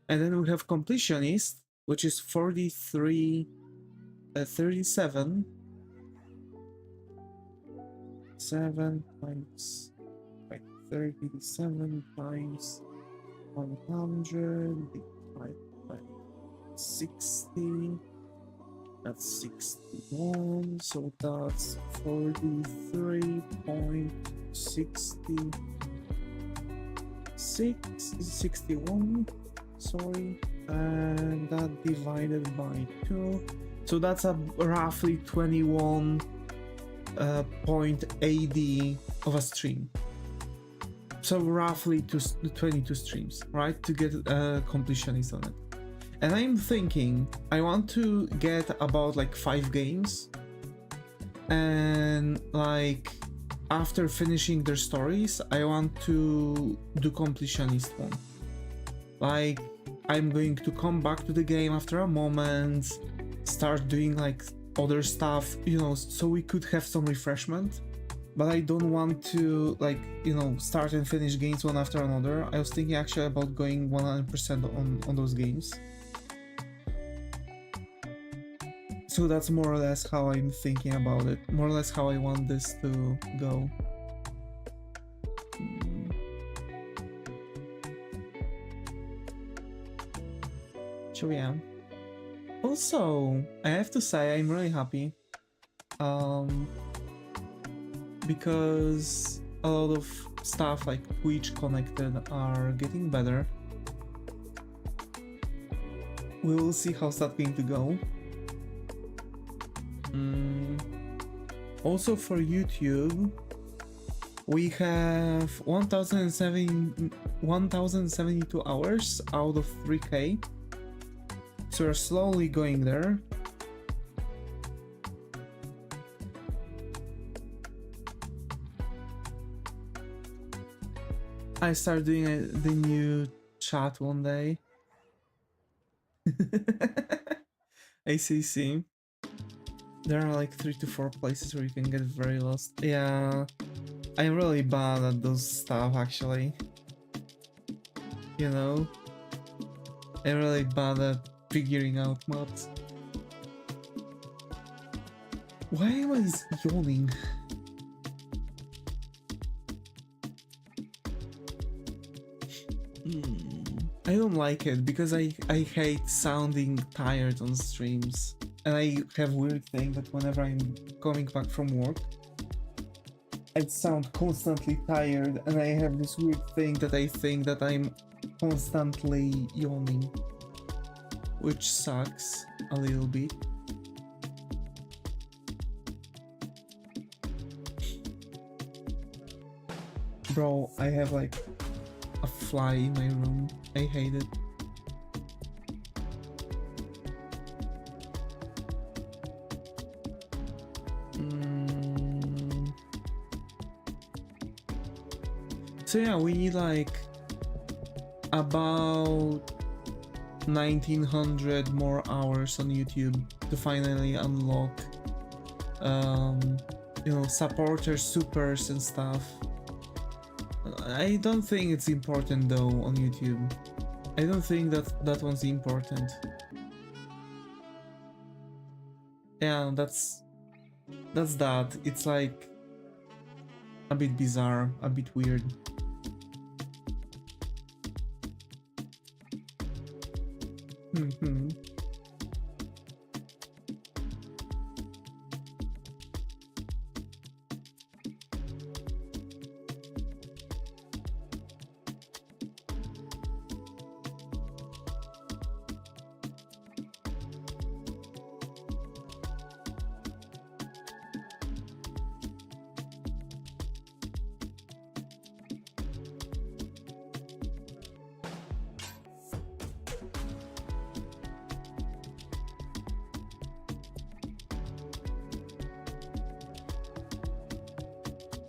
And then we have completionist, which is 37 7 times, wait, 37 times 100 divided by 60, that's 61, so that's 43.61, sorry, and that divided by 2, so that's a roughly 21.80 of a stream. So roughly 22 streams, right, to get a completionist on it. And I'm thinking I want to get about like 5 games, and like after finishing their stories I want to do completionist one. Like I'm going to come back to the game after a moment, start doing like other stuff, you know, so we could have some refreshment. But I don't want to, like, you know, start and finish games one after another. I was thinking actually about going 100% on those games. So that's more or less how I'm thinking about it. More or less how I want this to go. So yeah. Also, I have to say I'm really happy. Because a lot of stuff like Twitch connected are getting better. We will see how's that going to go. Also for YouTube, we have 1072 hours out of 3K. So we're slowly going there. I started doing the new chat one day. ACC. There are like 3 to 4 places where you can get very lost. Yeah, I'm really bad at those stuff actually. You know, I'm really bad at figuring out maps. Why am I yawning? I don't like it because I hate sounding tired on streams. And I have weird thing that whenever I'm coming back from work, I sound constantly tired, and I have this weird thing that I think that I'm constantly yawning, which sucks a little bit. Bro, I have like a fly in my room. I hate it. So yeah, we need like about 1900 more hours on YouTube to finally unlock you know, supporters, supers and stuff. I don't think it's important though on YouTube. I don't think that one's important. Yeah, that's that. It's like a bit bizarre, a bit weird.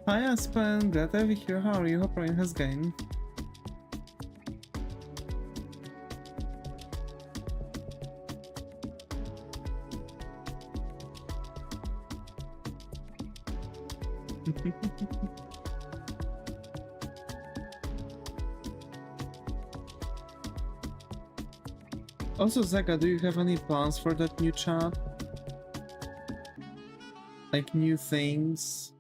Hi Aspen, glad to have you here. How are you? Hope Ryan has gained. Also, Zeka, do you have any plans for that new chat? Like new things?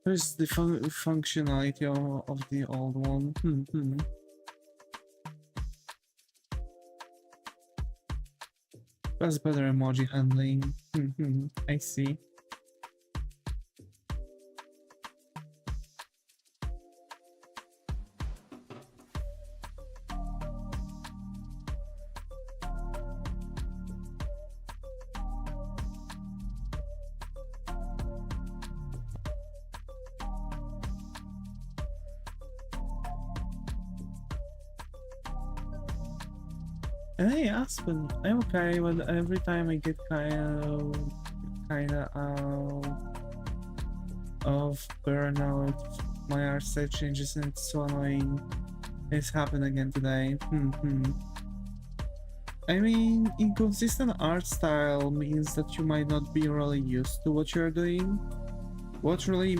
Where's the functionality of the old one? That's better emoji handling. I see. Hey Aspen, I'm okay, but every time I get kinda of burnout, my art style changes and it's so annoying. It's happened again today. I mean, inconsistent art style means that you might not be really used to what you're doing. What really,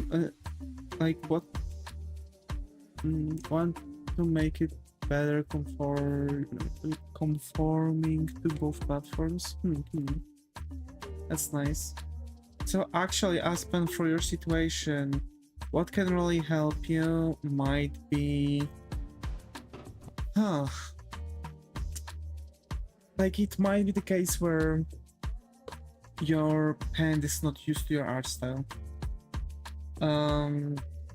want to make it better conforming to both platforms. That's nice. So actually, Aspen, for your situation, what can really help you might be... like it might be the case where your pen is not used to your art style.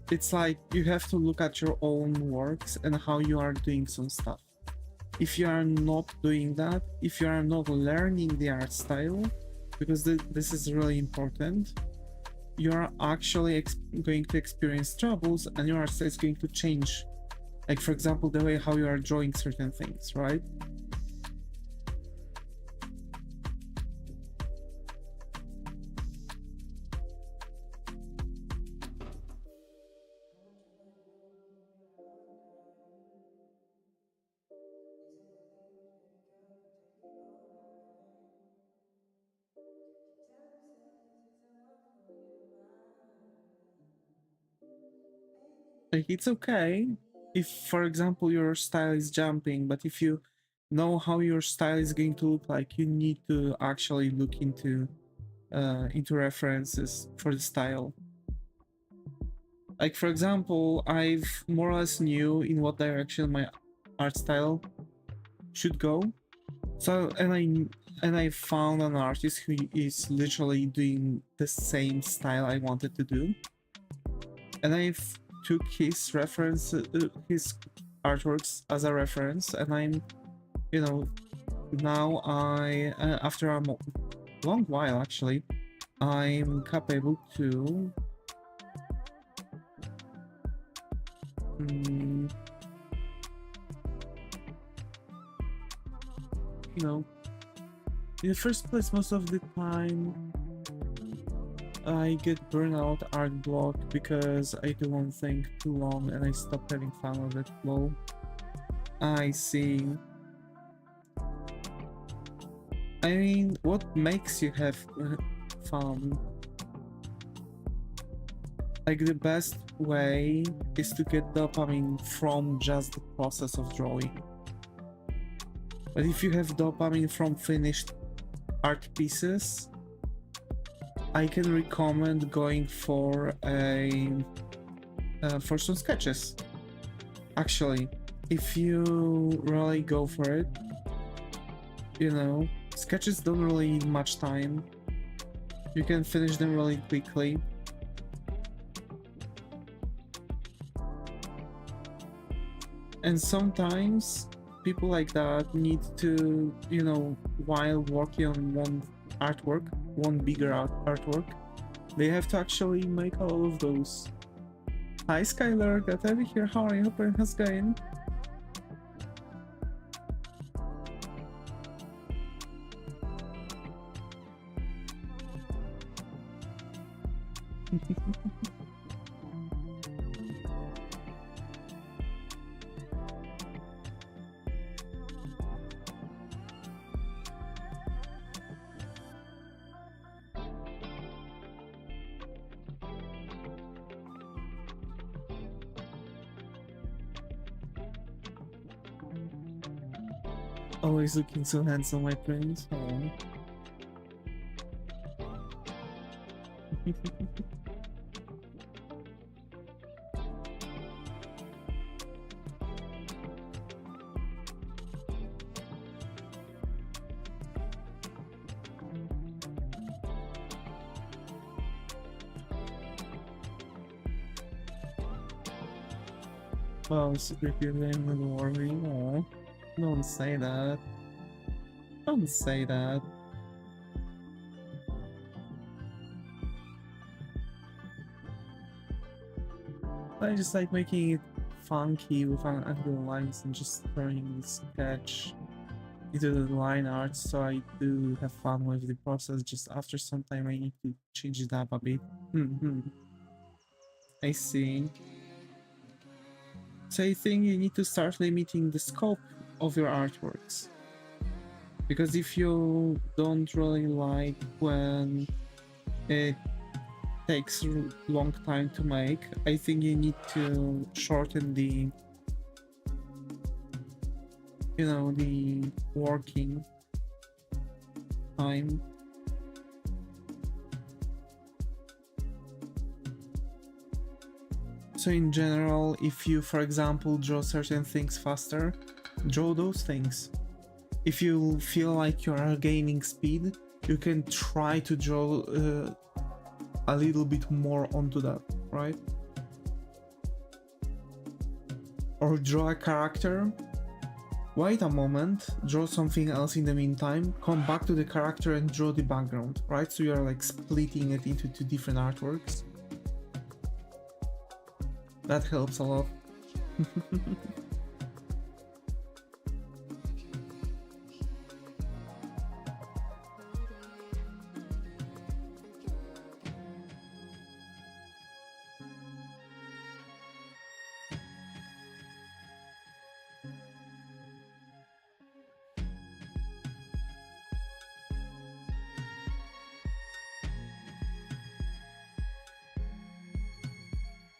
It's like you have to look at your own works and how you are doing some stuff. If you are not doing that, if you are not learning the art style, because this is really important, you are actually going to experience troubles and your art style is going to change. Like, for example, the way how you are drawing certain things, right? Like, it's okay if, for example, your style is jumping, but if you know how your style is going to look like, you need to actually look into references for the style. Like, for example, I've more or less knew in what direction my art style should go. So, and I found an artist who is literally doing the same style I wanted to do, and I've took his reference, his artworks as a reference, and I'm, you know, now after a long while actually, I'm capable to you know, in the first place, most of the time I get burnout art block because I do one thing too long and I stop having fun with it. Lol. I see. I mean, what makes you have fun? Like, the best way is to get dopamine from just the process of drawing. But if you have dopamine from finished art pieces, I can recommend going for for some sketches. Actually, if you really go for it, you know, sketches don't really need much time. You can finish them really quickly. And sometimes people like that need to, you know, while working on one artwork, one bigger artwork, they have to actually make all of those. Hi Skylar, good to have you here. How are you? Hope everything's going. Always looking so handsome, my prince. Oh. Oh, super cute name with worry. Oh, don't say that. Don't say that. I just like making it funky with angular lines and just throwing the sketch into the line art, so I do have fun with the process. Just after some time I need to change it up a bit. I see. So I think you need to start limiting the scope of your artworks. Because if you don't really like when it takes a long time to make, I think you need to shorten the, you know, the working time. So in general, if you, for example, draw certain things faster, draw those things. If you feel like you are gaining speed, you can try to draw a little bit more onto that, right? Or draw a character, wait a moment, draw something else in the meantime, come back to the character and draw the background, right? So you're like splitting it into two different artworks. That helps a lot.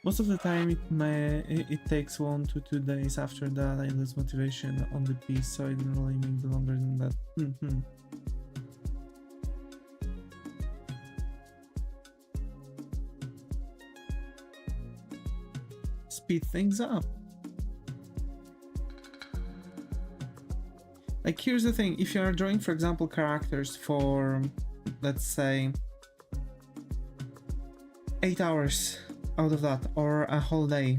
Most of the time it takes 1 to 2 days. After that I lose motivation on the piece, so I didn't really make it longer than that. Speed things up. Like, here's the thing, if you are drawing, for example, characters for, let's say, 8 hours out of that, or a whole day,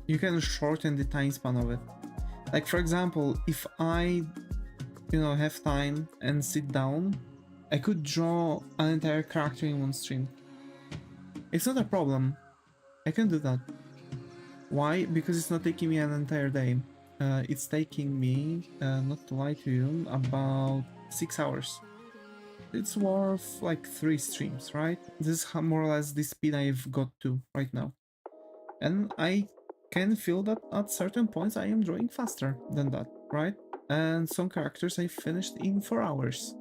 you can shorten the time span of it. Like, for example, if I, you know, have time and sit down, I could draw an entire character in one stream. It's not a problem. I can do that. Why? Because it's not taking me an entire day. It's taking me, not to lie to you, about 6 hours. It's worth like 3 streams, right? This is more or less the speed I've got to right now. And I can feel that at certain points I am drawing faster than that, right? And some characters I finished in 4 hours.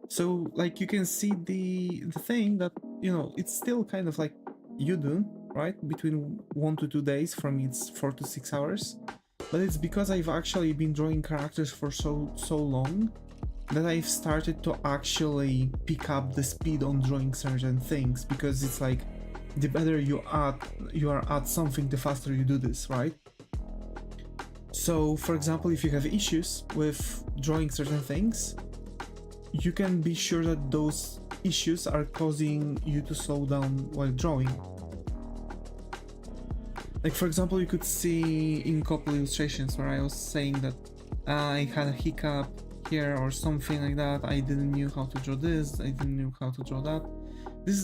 So like you can see the thing that, you know, it's still kind of like you do, right? Between 1 to 2 days, for me it's 4 to 6 hours. But it's because I've actually been drawing characters for so long that I've started to actually pick up the speed on drawing certain things, because it's like the better you are at something, the faster you do this, right? So for example, if you have issues with drawing certain things, you can be sure that those issues are causing you to slow down while drawing. Like, for example, you could see in a couple illustrations where I was saying that I had a hiccup here or something like that. I didn't knew how to draw this, I didn't know how to draw that. This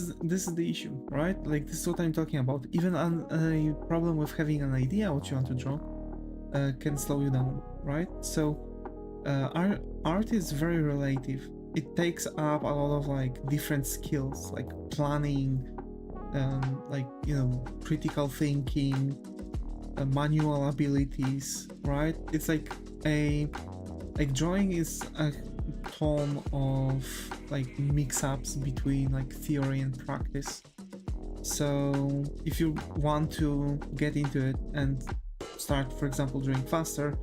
is the issue, right? Like, this is what I'm talking about. Even a problem with having an idea what you want to draw can slow you down, right? So art is very relative. It takes up a lot of like different skills, like planning, like, you know, critical thinking, manual abilities, right? It's like drawing is a ton of like mix-ups between like theory and practice. So if you want to get into it and start, for example, drawing faster,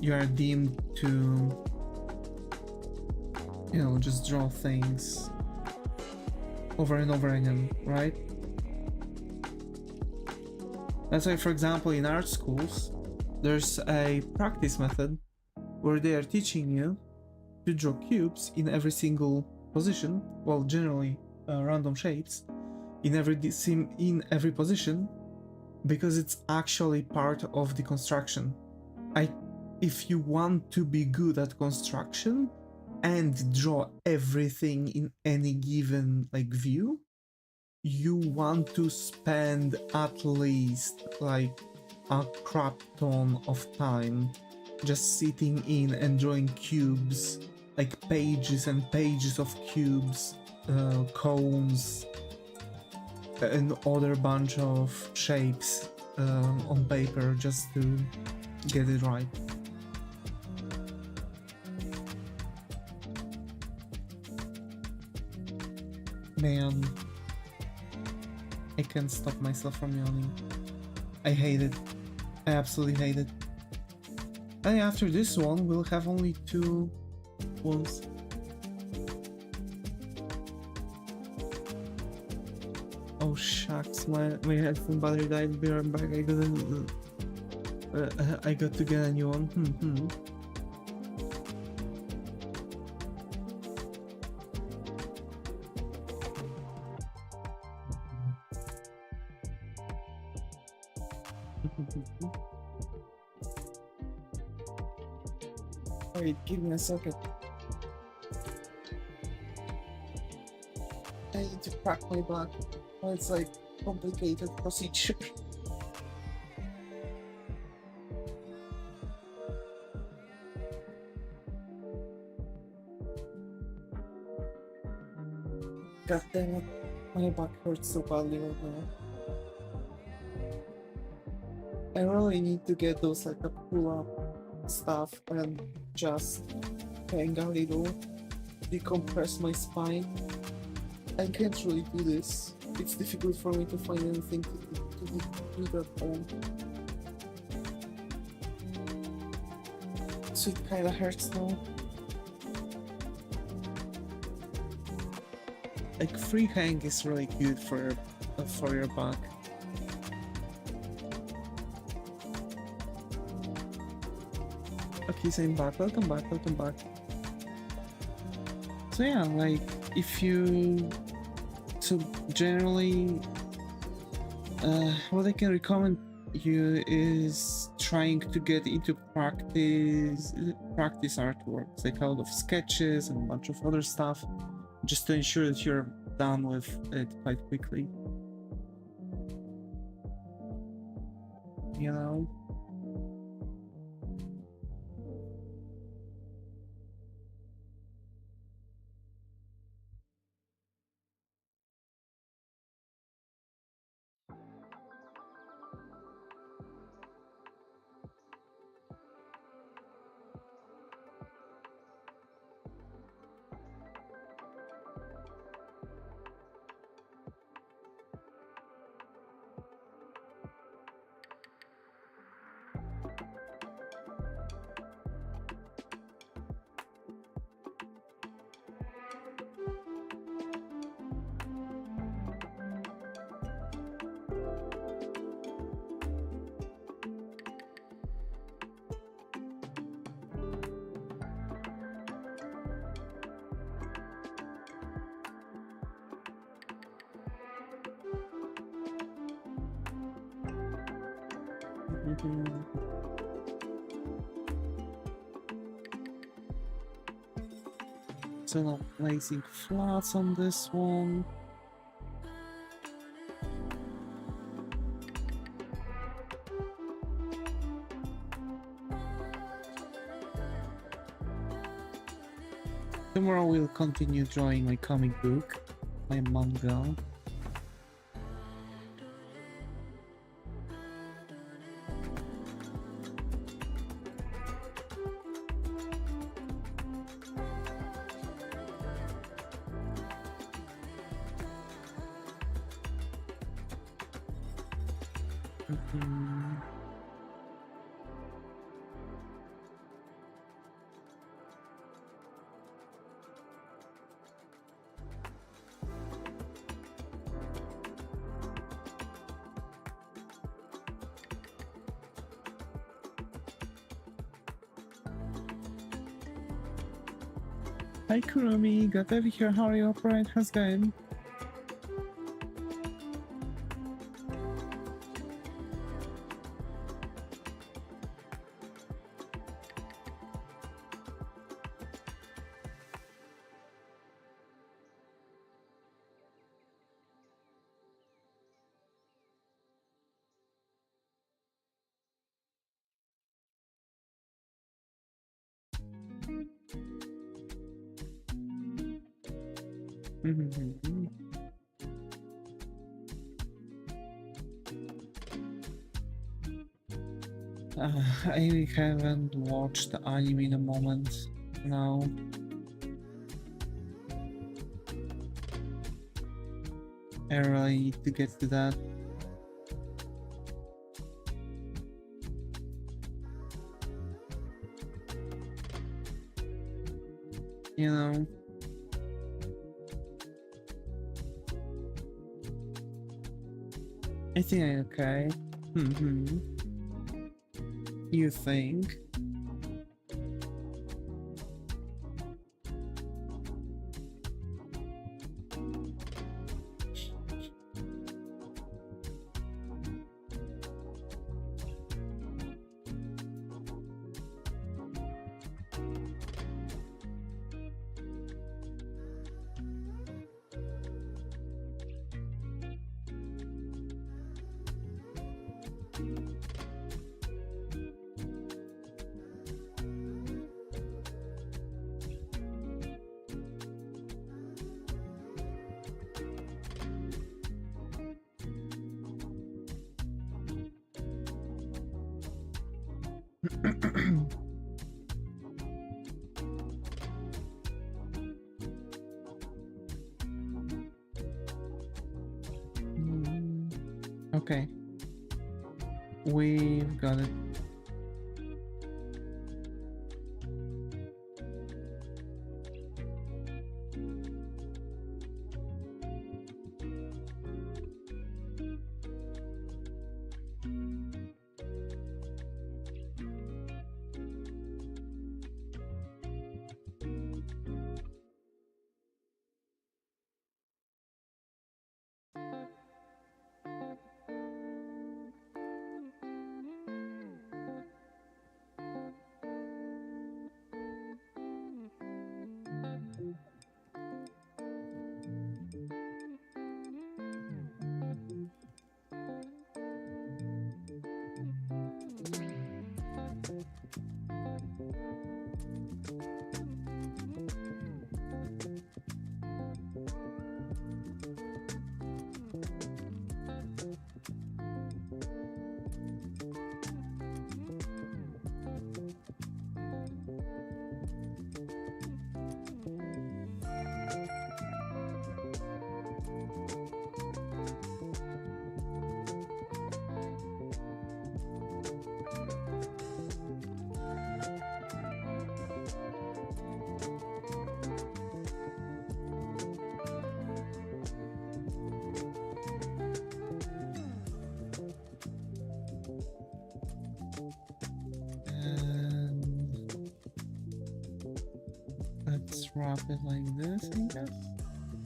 you are deemed to, you know, just draw things over and over again, right? That's why, for example, in art schools, there's a practice method where they are teaching you to draw cubes in every single position, well, generally random shapes, in every position, because it's actually part of the construction. If you want to be good at construction and draw everything in any given like view, you want to spend at least like a crap ton of time just sitting in and drawing cubes, like pages and pages of cubes, cones, and other bunch of shapes on paper just to get it right. Man, I can't stop myself from yawning. I hate it. I absolutely hate it. And after this one, we'll have only 2 ones. Oh shucks, my headphone battery died. Be right back. I got to get a new one. Wait, give me a second. I need to crack my back. Oh, it's like complicated procedure. God damn it, my back hurts so badly right now. I really need to get those like a pull-up stuff and just hang a little, decompress my spine. I can't really do this. It's difficult for me to find anything to do that on. So it kinda hurts now. Like free hang is really good for your back. Okay, so I'm back. Welcome back. So yeah, like so generally, what I can recommend you is trying to get into practice artworks, like a lot of sketches and a bunch of other stuff, just to ensure that you're done with it quite quickly. You know? so no placing flats on this one. Tomorrow we'll continue drawing my comic book, my manga. Hi Kurumi, got over here, how are you operating? How's it going? I haven't watched the anime in a moment now. I really need to get to that. You know. I think I'm okay. You think? Okay. We've got it. Let's wrap it like this, I guess.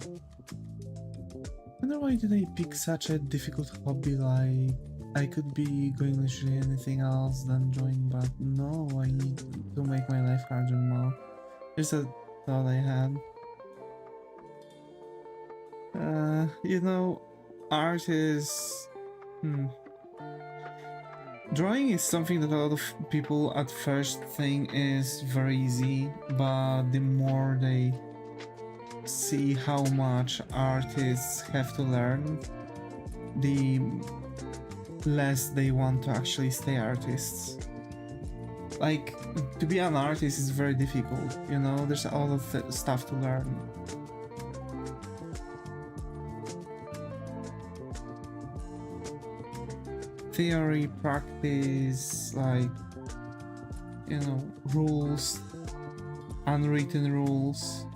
I wonder why did I pick such a difficult hobby, like I could be going literally anything else than drawing, but no, I need to make my life harder now. Just a thought I had. You know, art is... Drawing is something that a lot of people at first think is very easy, but the more they see how much artists have to learn, the less they want to actually stay artists. Like, to be an artist is very difficult, you know, there's a lot of stuff to learn. Theory, practice, like, you know, rules, unwritten rules.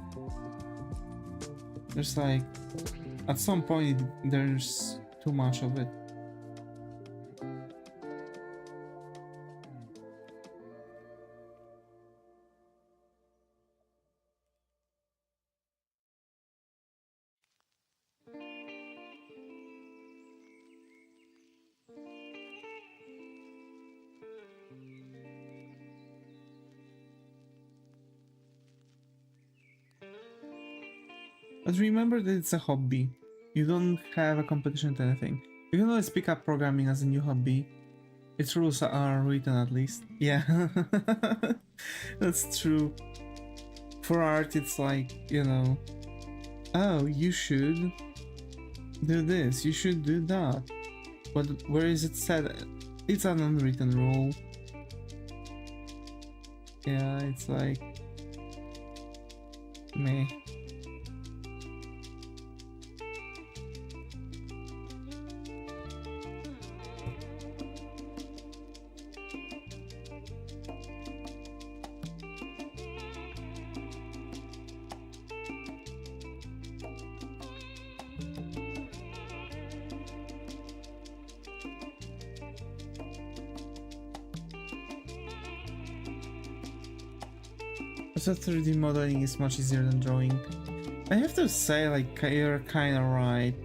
There's like, at some point, there's too much of it. But remember that it's a hobby. You don't have a competition to anything. You can always pick up programming as a new hobby. Its rules are written at least. Yeah, that's true. For art, it's like, you know, oh, you should do this, you should do that. But where is it said? It's an unwritten rule. Yeah, it's like, meh. So 3D modeling is much easier than drawing. I have to say, like, you're kinda right.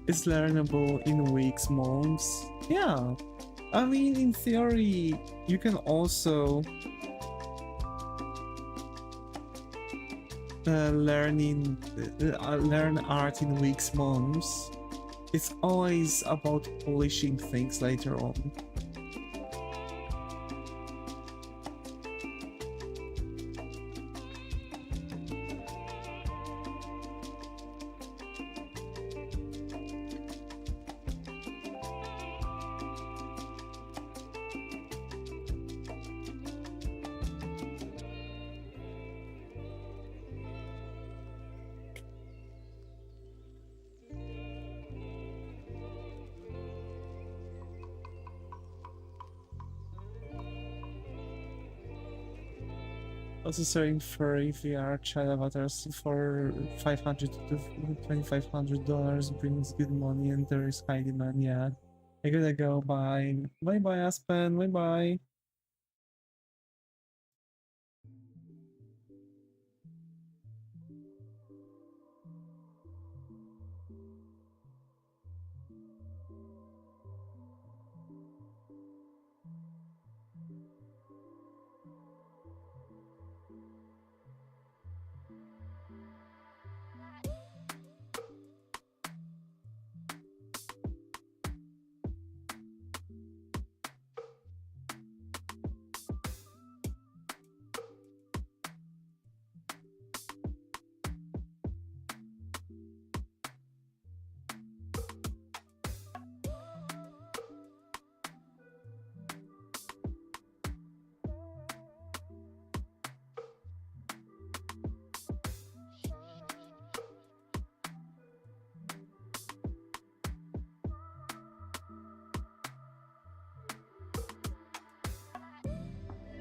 It's learnable in weeks, months. Yeah, I mean, in theory, you can also learn art in weeks, months. It's always about polishing things later on. Also selling furry VR child avatars for $500 to $2,500 brings good money and there is high demand. Yeah, I gotta go. Bye. Bye bye, Aspen. Bye bye.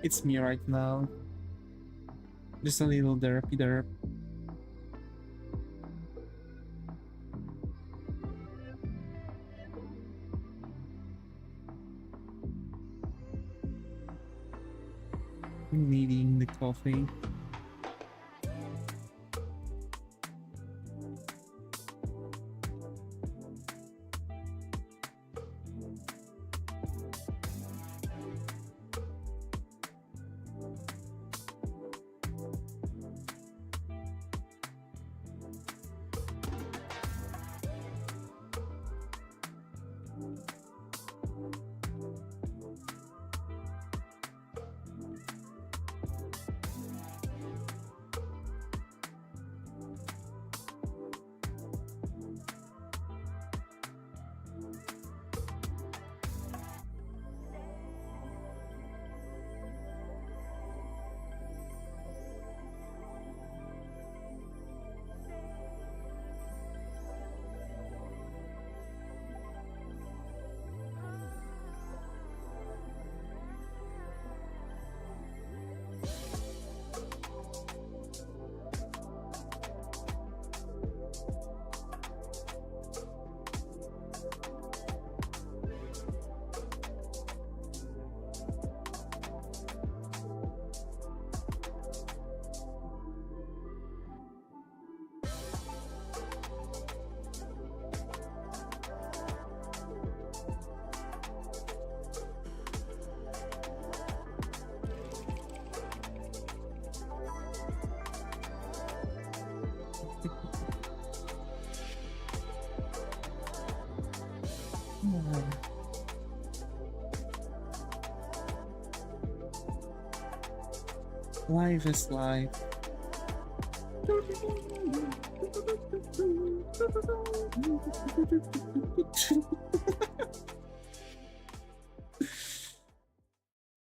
It's me right now. Just a little derpy derp. coffee. Life is life.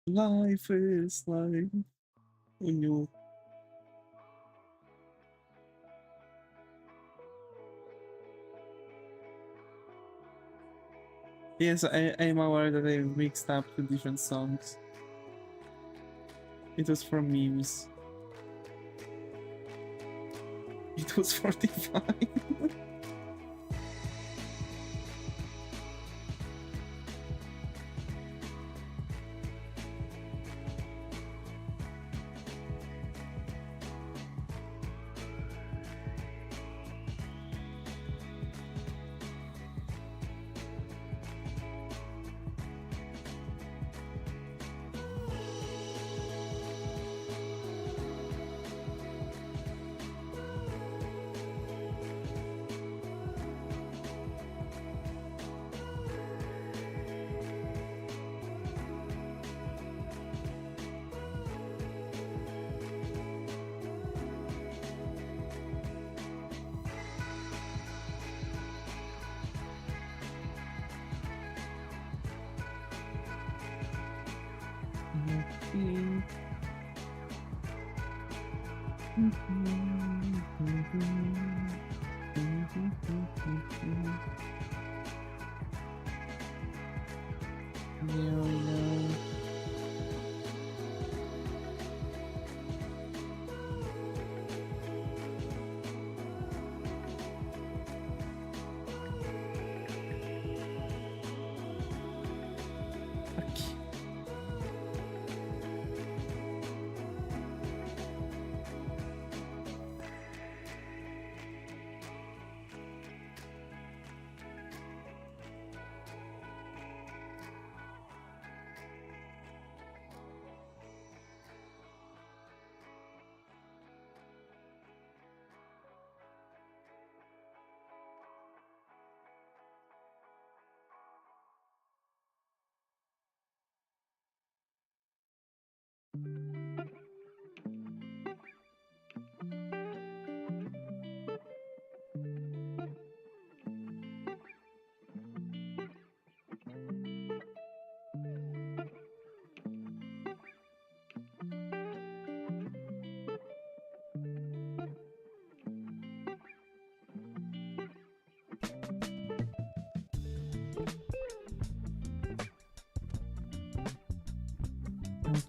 Life is life. Oh no. Yes, I'm aware that I mixed up the different songs. It was from memes. It was 45.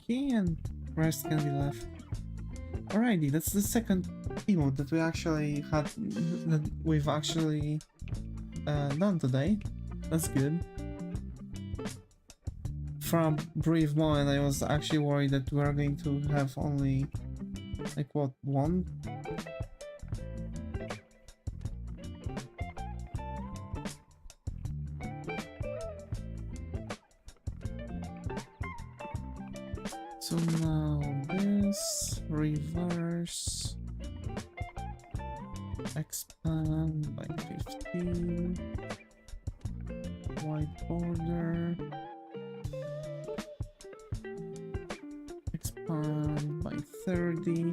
Okay, and rest can be left. Alrighty, that's the second emote that we actually had, that we've actually done today. That's good. for a brief moment I was actually worried that we are going to have only like what, one? So now this, reverse, expand by 15, white border, expand by 30,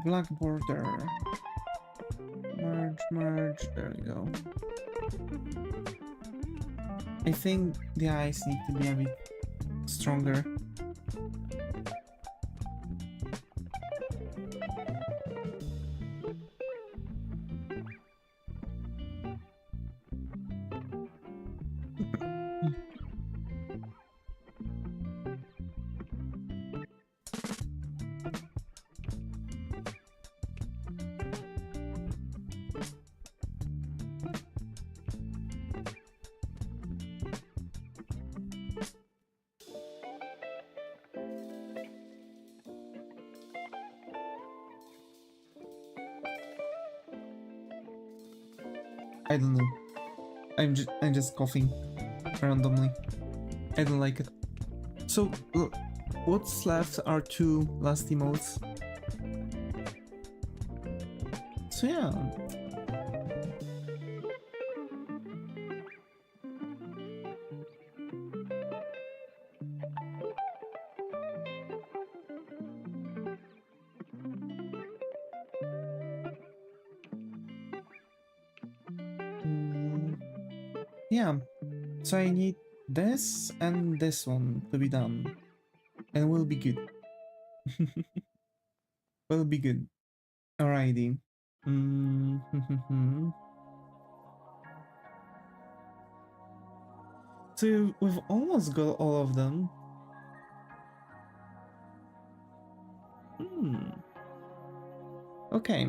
black border, merge, there we go. I think the eyes need to be a bit stronger. I don't know. I'm just coughing randomly. I don't like it. So what's left are two last emotes. So yeah. Yeah, so I need this and this one to be done, and we'll be good. We'll be good. Alrighty. So we've almost got all of them. Okay.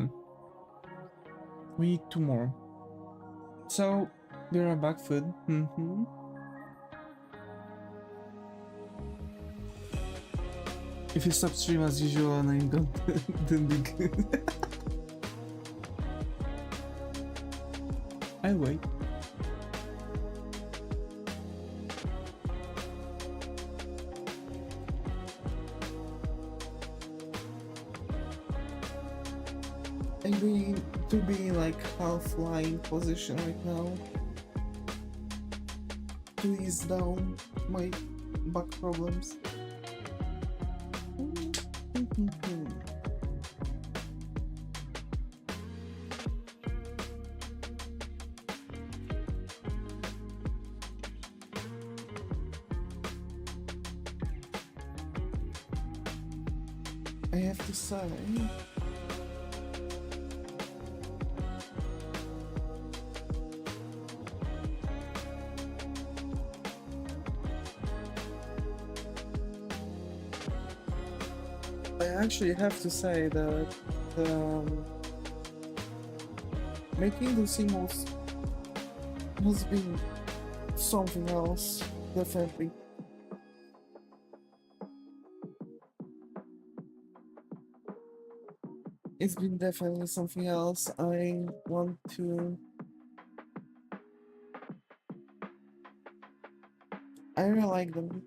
We need two more. So we're a back food. If you stop stream as usual and I'm gone, then be good. I'll wait. I'm going to be like half lying position right now to ease down my back problems. I have to say, that making those emotes has been something else, definitely. It's been definitely something else. I want to... I really like them.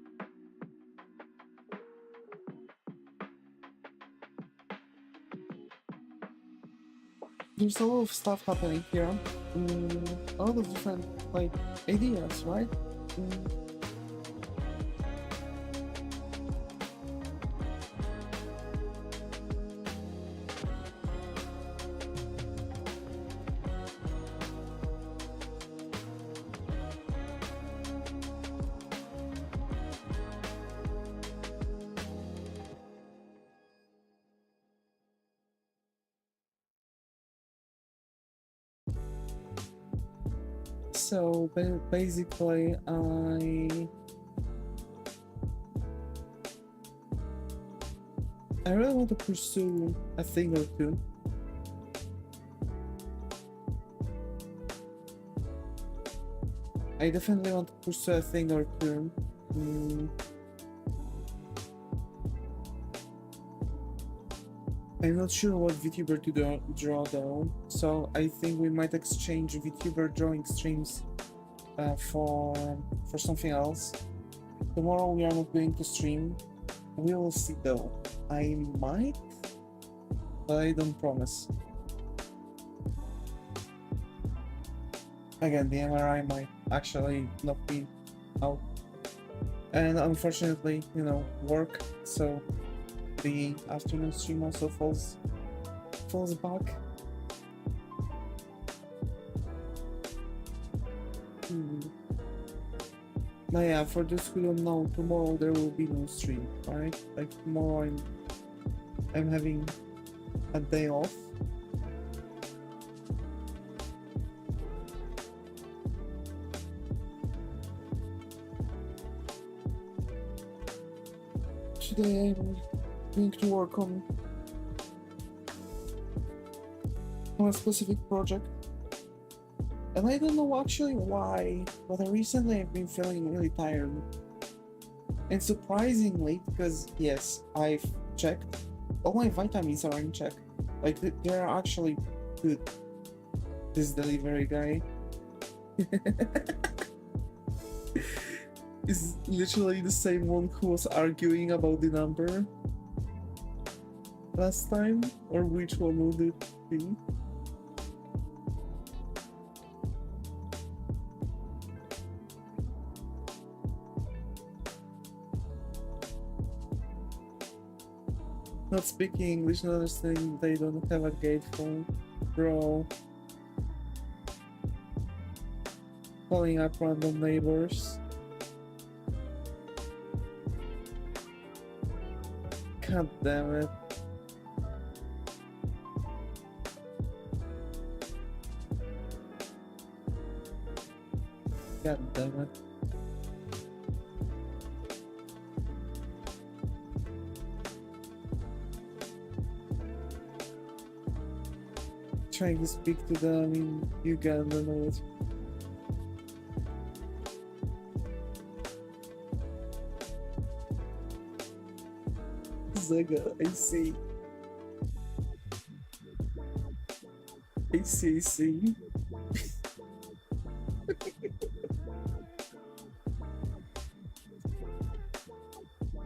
There's a lot of stuff happening here. A lot of different, like, ideas, right? So basically, I really want to pursue a thing or two. I I definitely want to pursue a thing or two. I'm not sure what Vtuber to draw though, so I think we might exchange Vtuber drawing streams for something else. Tomorrow we are not going to stream. We will see though. I might, but I don't promise. Again, the MRI might actually knock me out. And unfortunately, you know, work, so the afternoon stream also falls back. But yeah, for those who don't know, tomorrow there will be no stream, right? Like tomorrow I'm having a day off. Today I'm going to work on a specific project. And I don't know actually why, but recently I've been feeling really tired. And surprisingly, because yes, I've checked, all my vitamins are in check. Like, they're actually good. This delivery guy is literally the same one who was arguing about the number last time, or which one would it be? Not speaking English, not understanding they don't have a gate phone. Bro. Calling up random neighbors. God damn it. God damn it. Trying to speak to them in Uganda, no. Zega, I see. I see.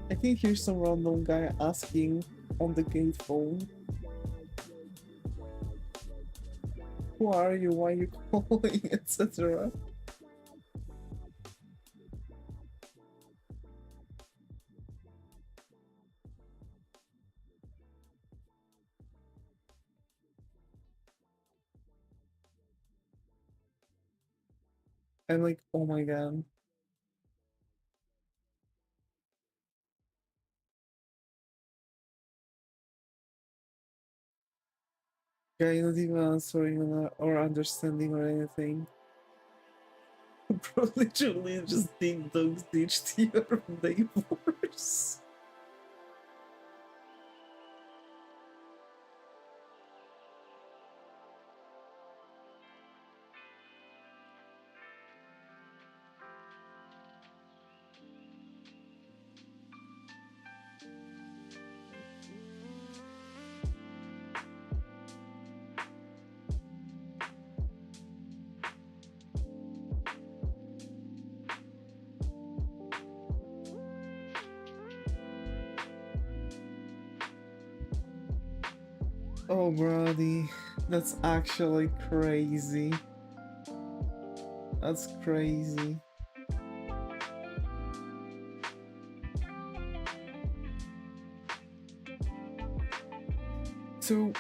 I think here's some random guy asking on the gate phone. Who are you? Why are you calling? Etc. I'm like, oh my god. Guy not even answering or understanding or anything. Bro, literally just ding dongs ditched your neighbors. Oh, brody, that's actually crazy. That's crazy. So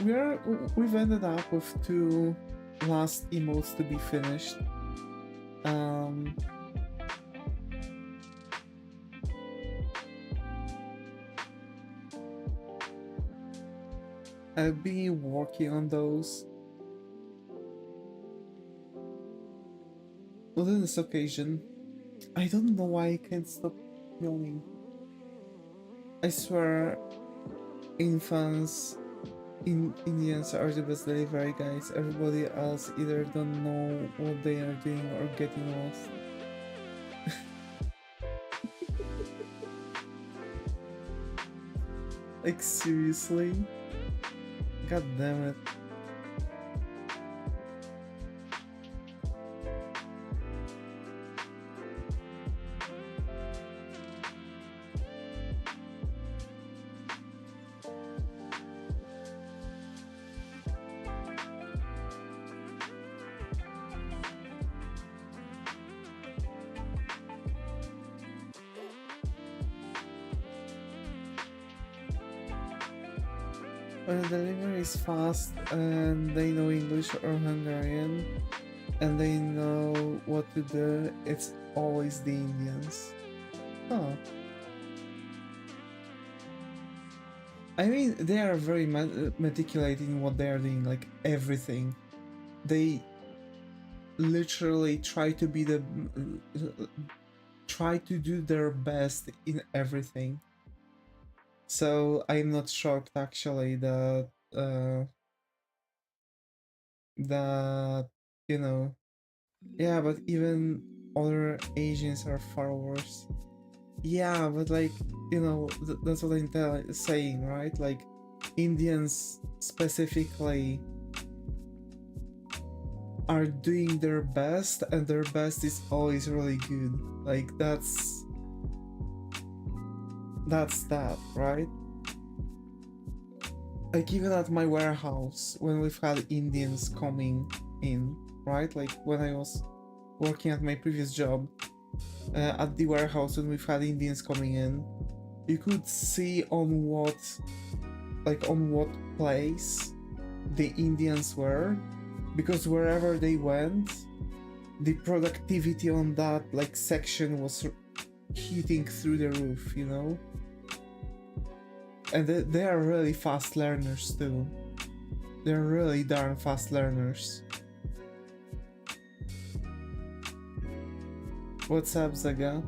we've ended up with 2 last emotes to be finished. I'll be working on those on this occasion. I don't know why I can't stop yawning. I swear, Indians are the best delivery guys. Everybody else either don't know what they are doing or getting lost. Like, seriously? God damn it. When the delivery is fast and they know English or Hungarian and they know what to do, it's always the Indians. Huh. I mean, they are very meticulous in what they are doing, like everything. They literally try to be the try to do their best in everything. So I'm not shocked actually that that you know, yeah, but even other Asians are far worse. Yeah, but like, you know, that's what I'm saying, right? Like, Indians specifically are doing their best, and their best is always really good. Like, that's that, right? Like, even at my warehouse, when we've had Indians coming in, right? Like, when I was working at my previous job, at the warehouse, when we've had Indians coming in, you could see on what place the Indians were, because wherever they went, the productivity on that like section was hitting through the roof, you know? And they are really fast learners too. They're really darn fast learners. What's up, Zaga?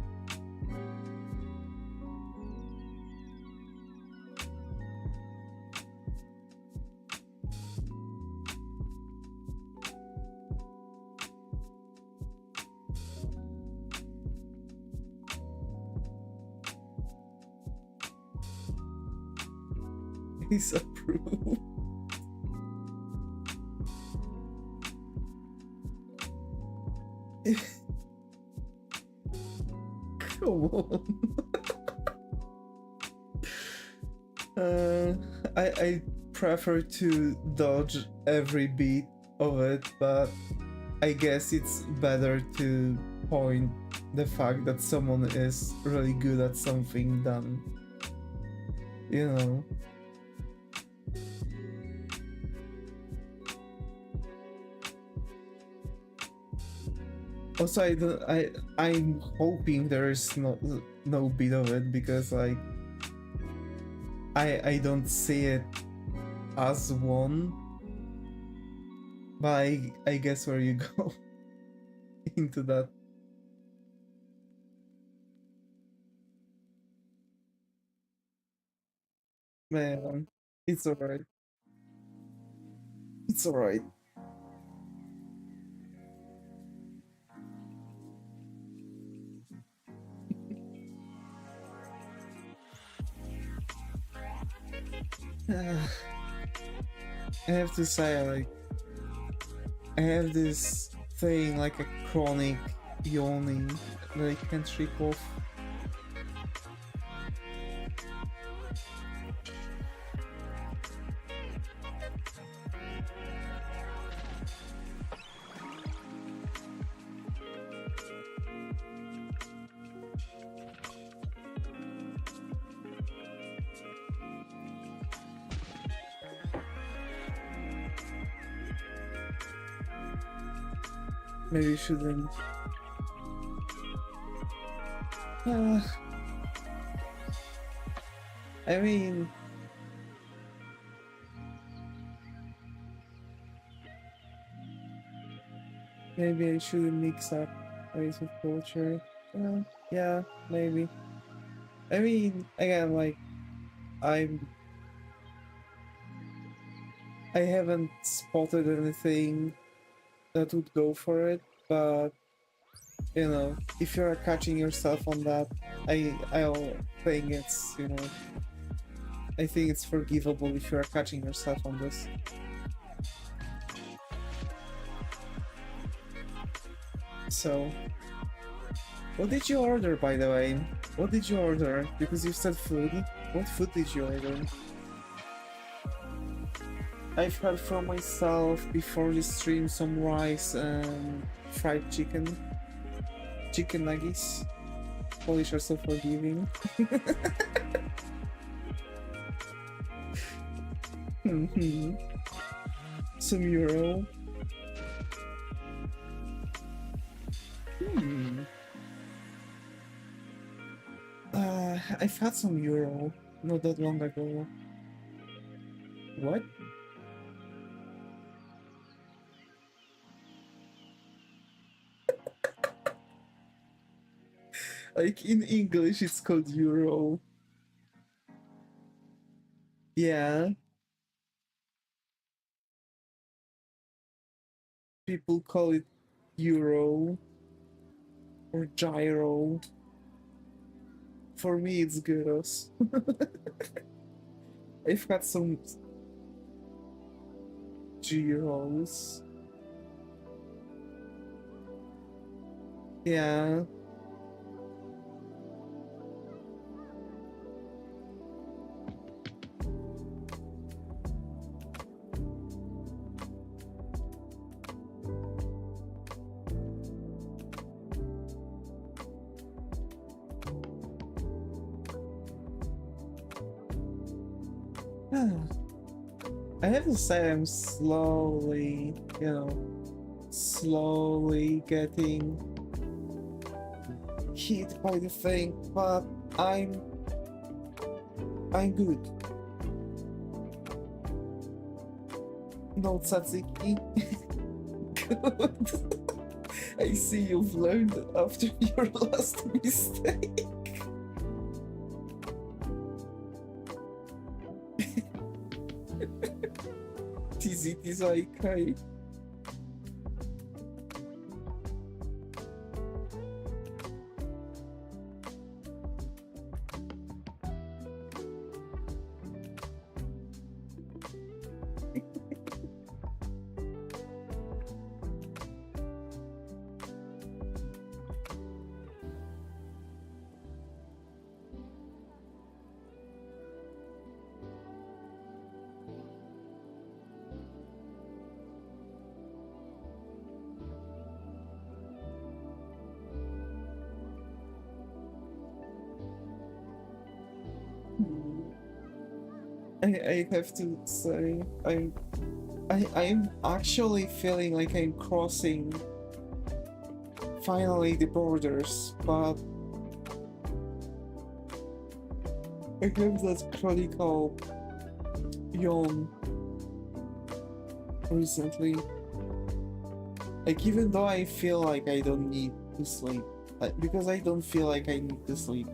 He's approved. Come on. I prefer to dodge every beat of it, but I guess it's better to point the fact that someone is really good at something than, you know. Also, I'm hoping there is no bit of it, because like I don't see it as one, but I guess where you go into that. Man, it's alright. It's alright. I have to say, like, I have this thing, like a chronic yawning that I can't shake off. Maybe you shouldn't. I mean, maybe I shouldn't mix up ways of culture. Yeah, maybe. I mean, again, like, I haven't spotted anything that would go for it, but you know, if you're catching yourself on that, I'll think it's, you know, I think it's forgivable if you are catching yourself on this. So, what did you order, by the way? What did you order? Because you said food. What food did you order? I've had for myself before the stream some rice and fried chicken. Chicken nuggets. Polish are so forgiving. Some euro. I've had some euro not that long ago. What? Like in English it's called euro. Yeah. People call it euro or gyro. For me it's gyros. I've had some gyros. Yeah. I have to say I'm slowly, slowly getting hit by the thing, but I'm good. No tzatziki. Good. I see you've learned after your last mistake. TZT Zaikai. I have to say, I'm actually feeling like I'm crossing finally the borders, but I have that chronicle yawn recently. Like, even though I feel like I don't need to sleep, because I don't feel like I need to sleep,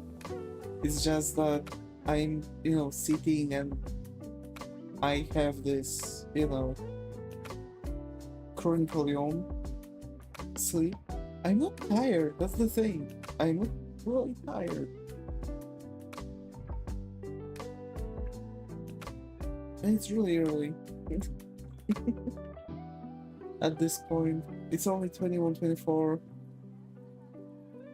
it's just that I'm, sitting and I have this, chronicle yawn sleep. I'm not tired, that's the thing. I'm not really tired. And it's really early. At this point, it's only 21:24.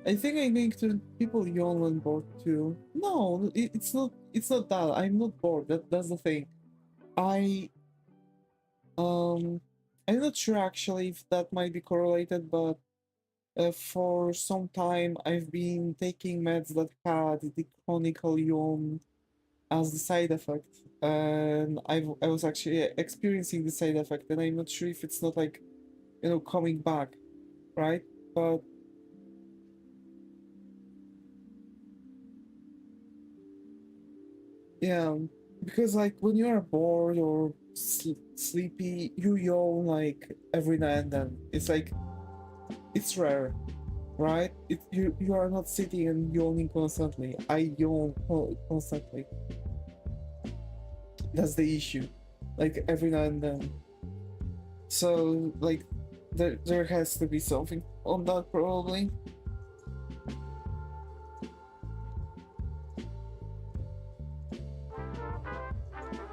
I think I'm going to people yawn when bored too. No, it's not that. I'm not bored. That's the thing. I'm not sure actually if that might be correlated, but for some time I've been taking meds that had the chronicle yawn as the side effect, and I was actually experiencing the side effect, and I'm not sure if it's not like, coming back, right? But yeah, because like when you are bored or sleepy, you yawn like every now and then. It's like, it's rare, right? You are not sitting and yawning constantly. I yawn constantly. That's the issue. Like every now and then. So like there has to be something on that probably.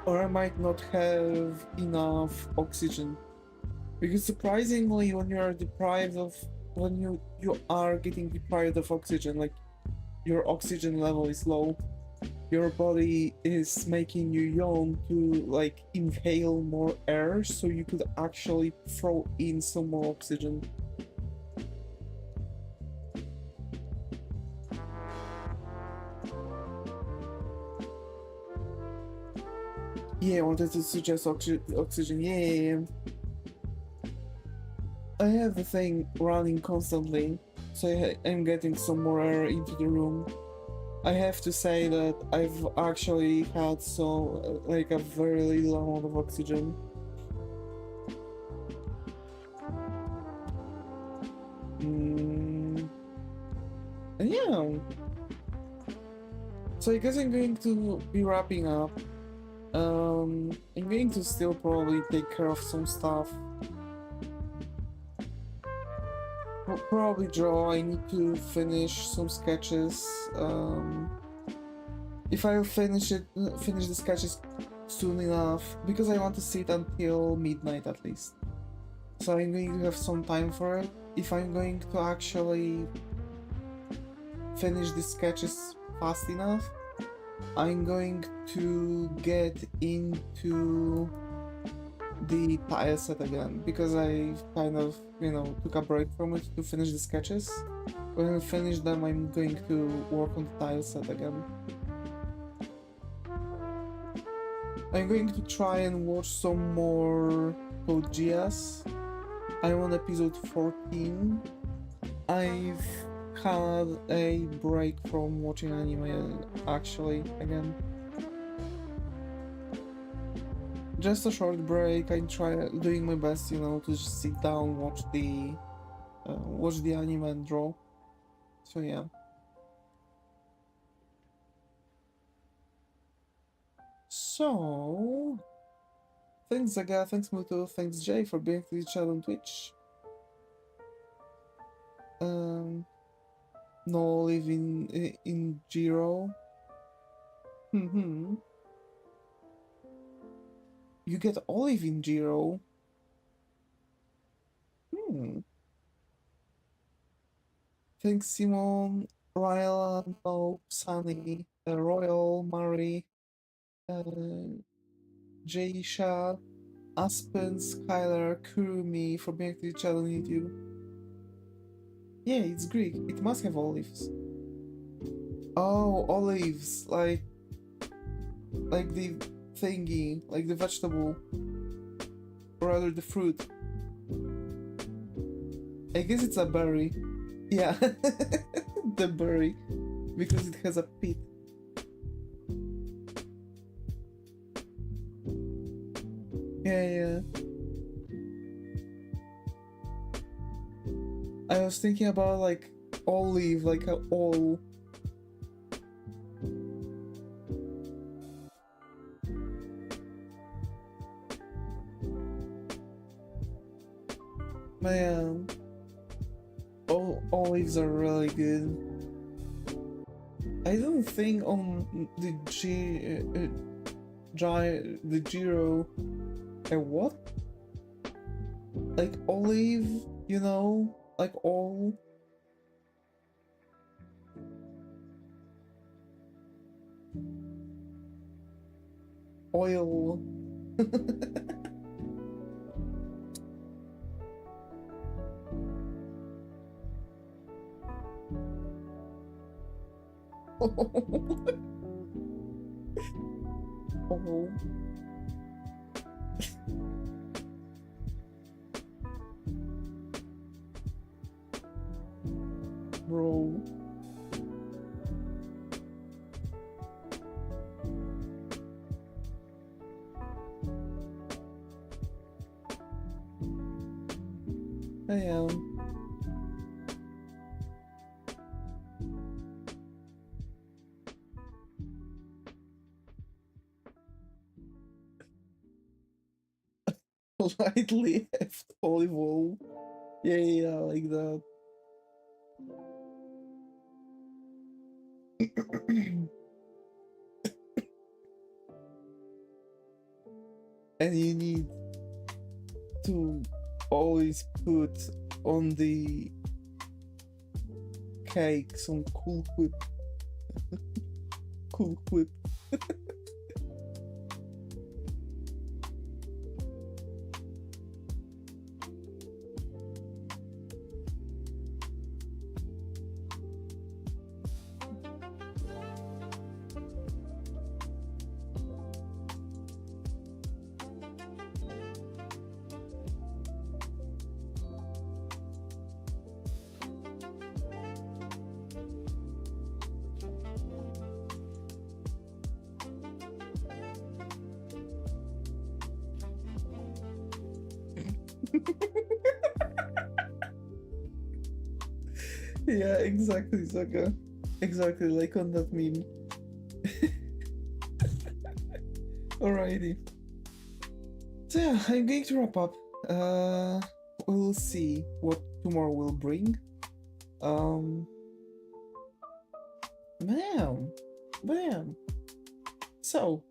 or I might not have enough oxygen. Because surprisingly, when you are deprived of, when you are getting deprived of oxygen, like your oxygen level is low, your body is making you yawn to like inhale more air so you could actually throw in some more oxygen. Yeah, I wanted to suggest oxygen. Yeah. I have the thing running constantly, so I'm getting some more air into the room. I have to say that I've actually had like a very low amount of oxygen. And yeah, so I guess I'm going to be wrapping up. I'm going to still probably take care of some stuff. Probably draw. I need to finish some sketches. If I finish the sketches soon enough, because I want to sit until midnight at least. So I'm going to have some time for it. If I'm going to actually finish the sketches fast enough, I'm going to get into the tile set again, because I kind of, took a break from it to finish the sketches. When I finish them, I'm going to work on the tile set again. I'm going to try and watch some more Code Geass. I'm on episode 14. I've had a break from watching anime actually again. Just a short break. I try doing my best, to just sit down, watch the anime and draw. So yeah. So thanks Zaga, thanks Muto, thanks Jay for being to the chat on Twitch. No live in Jiro. You get olive in Jiro. Thanks Simon, Ryla, Nope, Sunny, Royal, Murray, Jaisha, Aspen, Skylar, Kurumi for being to the chat on YouTube. Yeah, it's Greek. It must have olives. Oh, olives, like the thingy, like the vegetable, or rather the fruit. I guess it's a berry. Yeah, the berry, because it has a pit. Yeah. I was thinking about like olive, like a all. Man, olives are really good. I don't think on the Giro, what? Like olive, like all. Oil. Oh. Bro. I am. Lightly left olive oil. Yeah, like that. and you need to always put on the cake some cool whip. Cool whip. Yeah, exactly, Zaga. Exactly like on that meme. Alrighty. So yeah, I'm going to wrap up. We'll see what tomorrow will bring. Bam. So,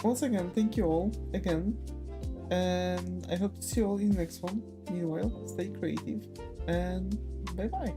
once again, thank you all again, and I hope to see you all in the next one. Meanwhile, stay creative, and bye bye.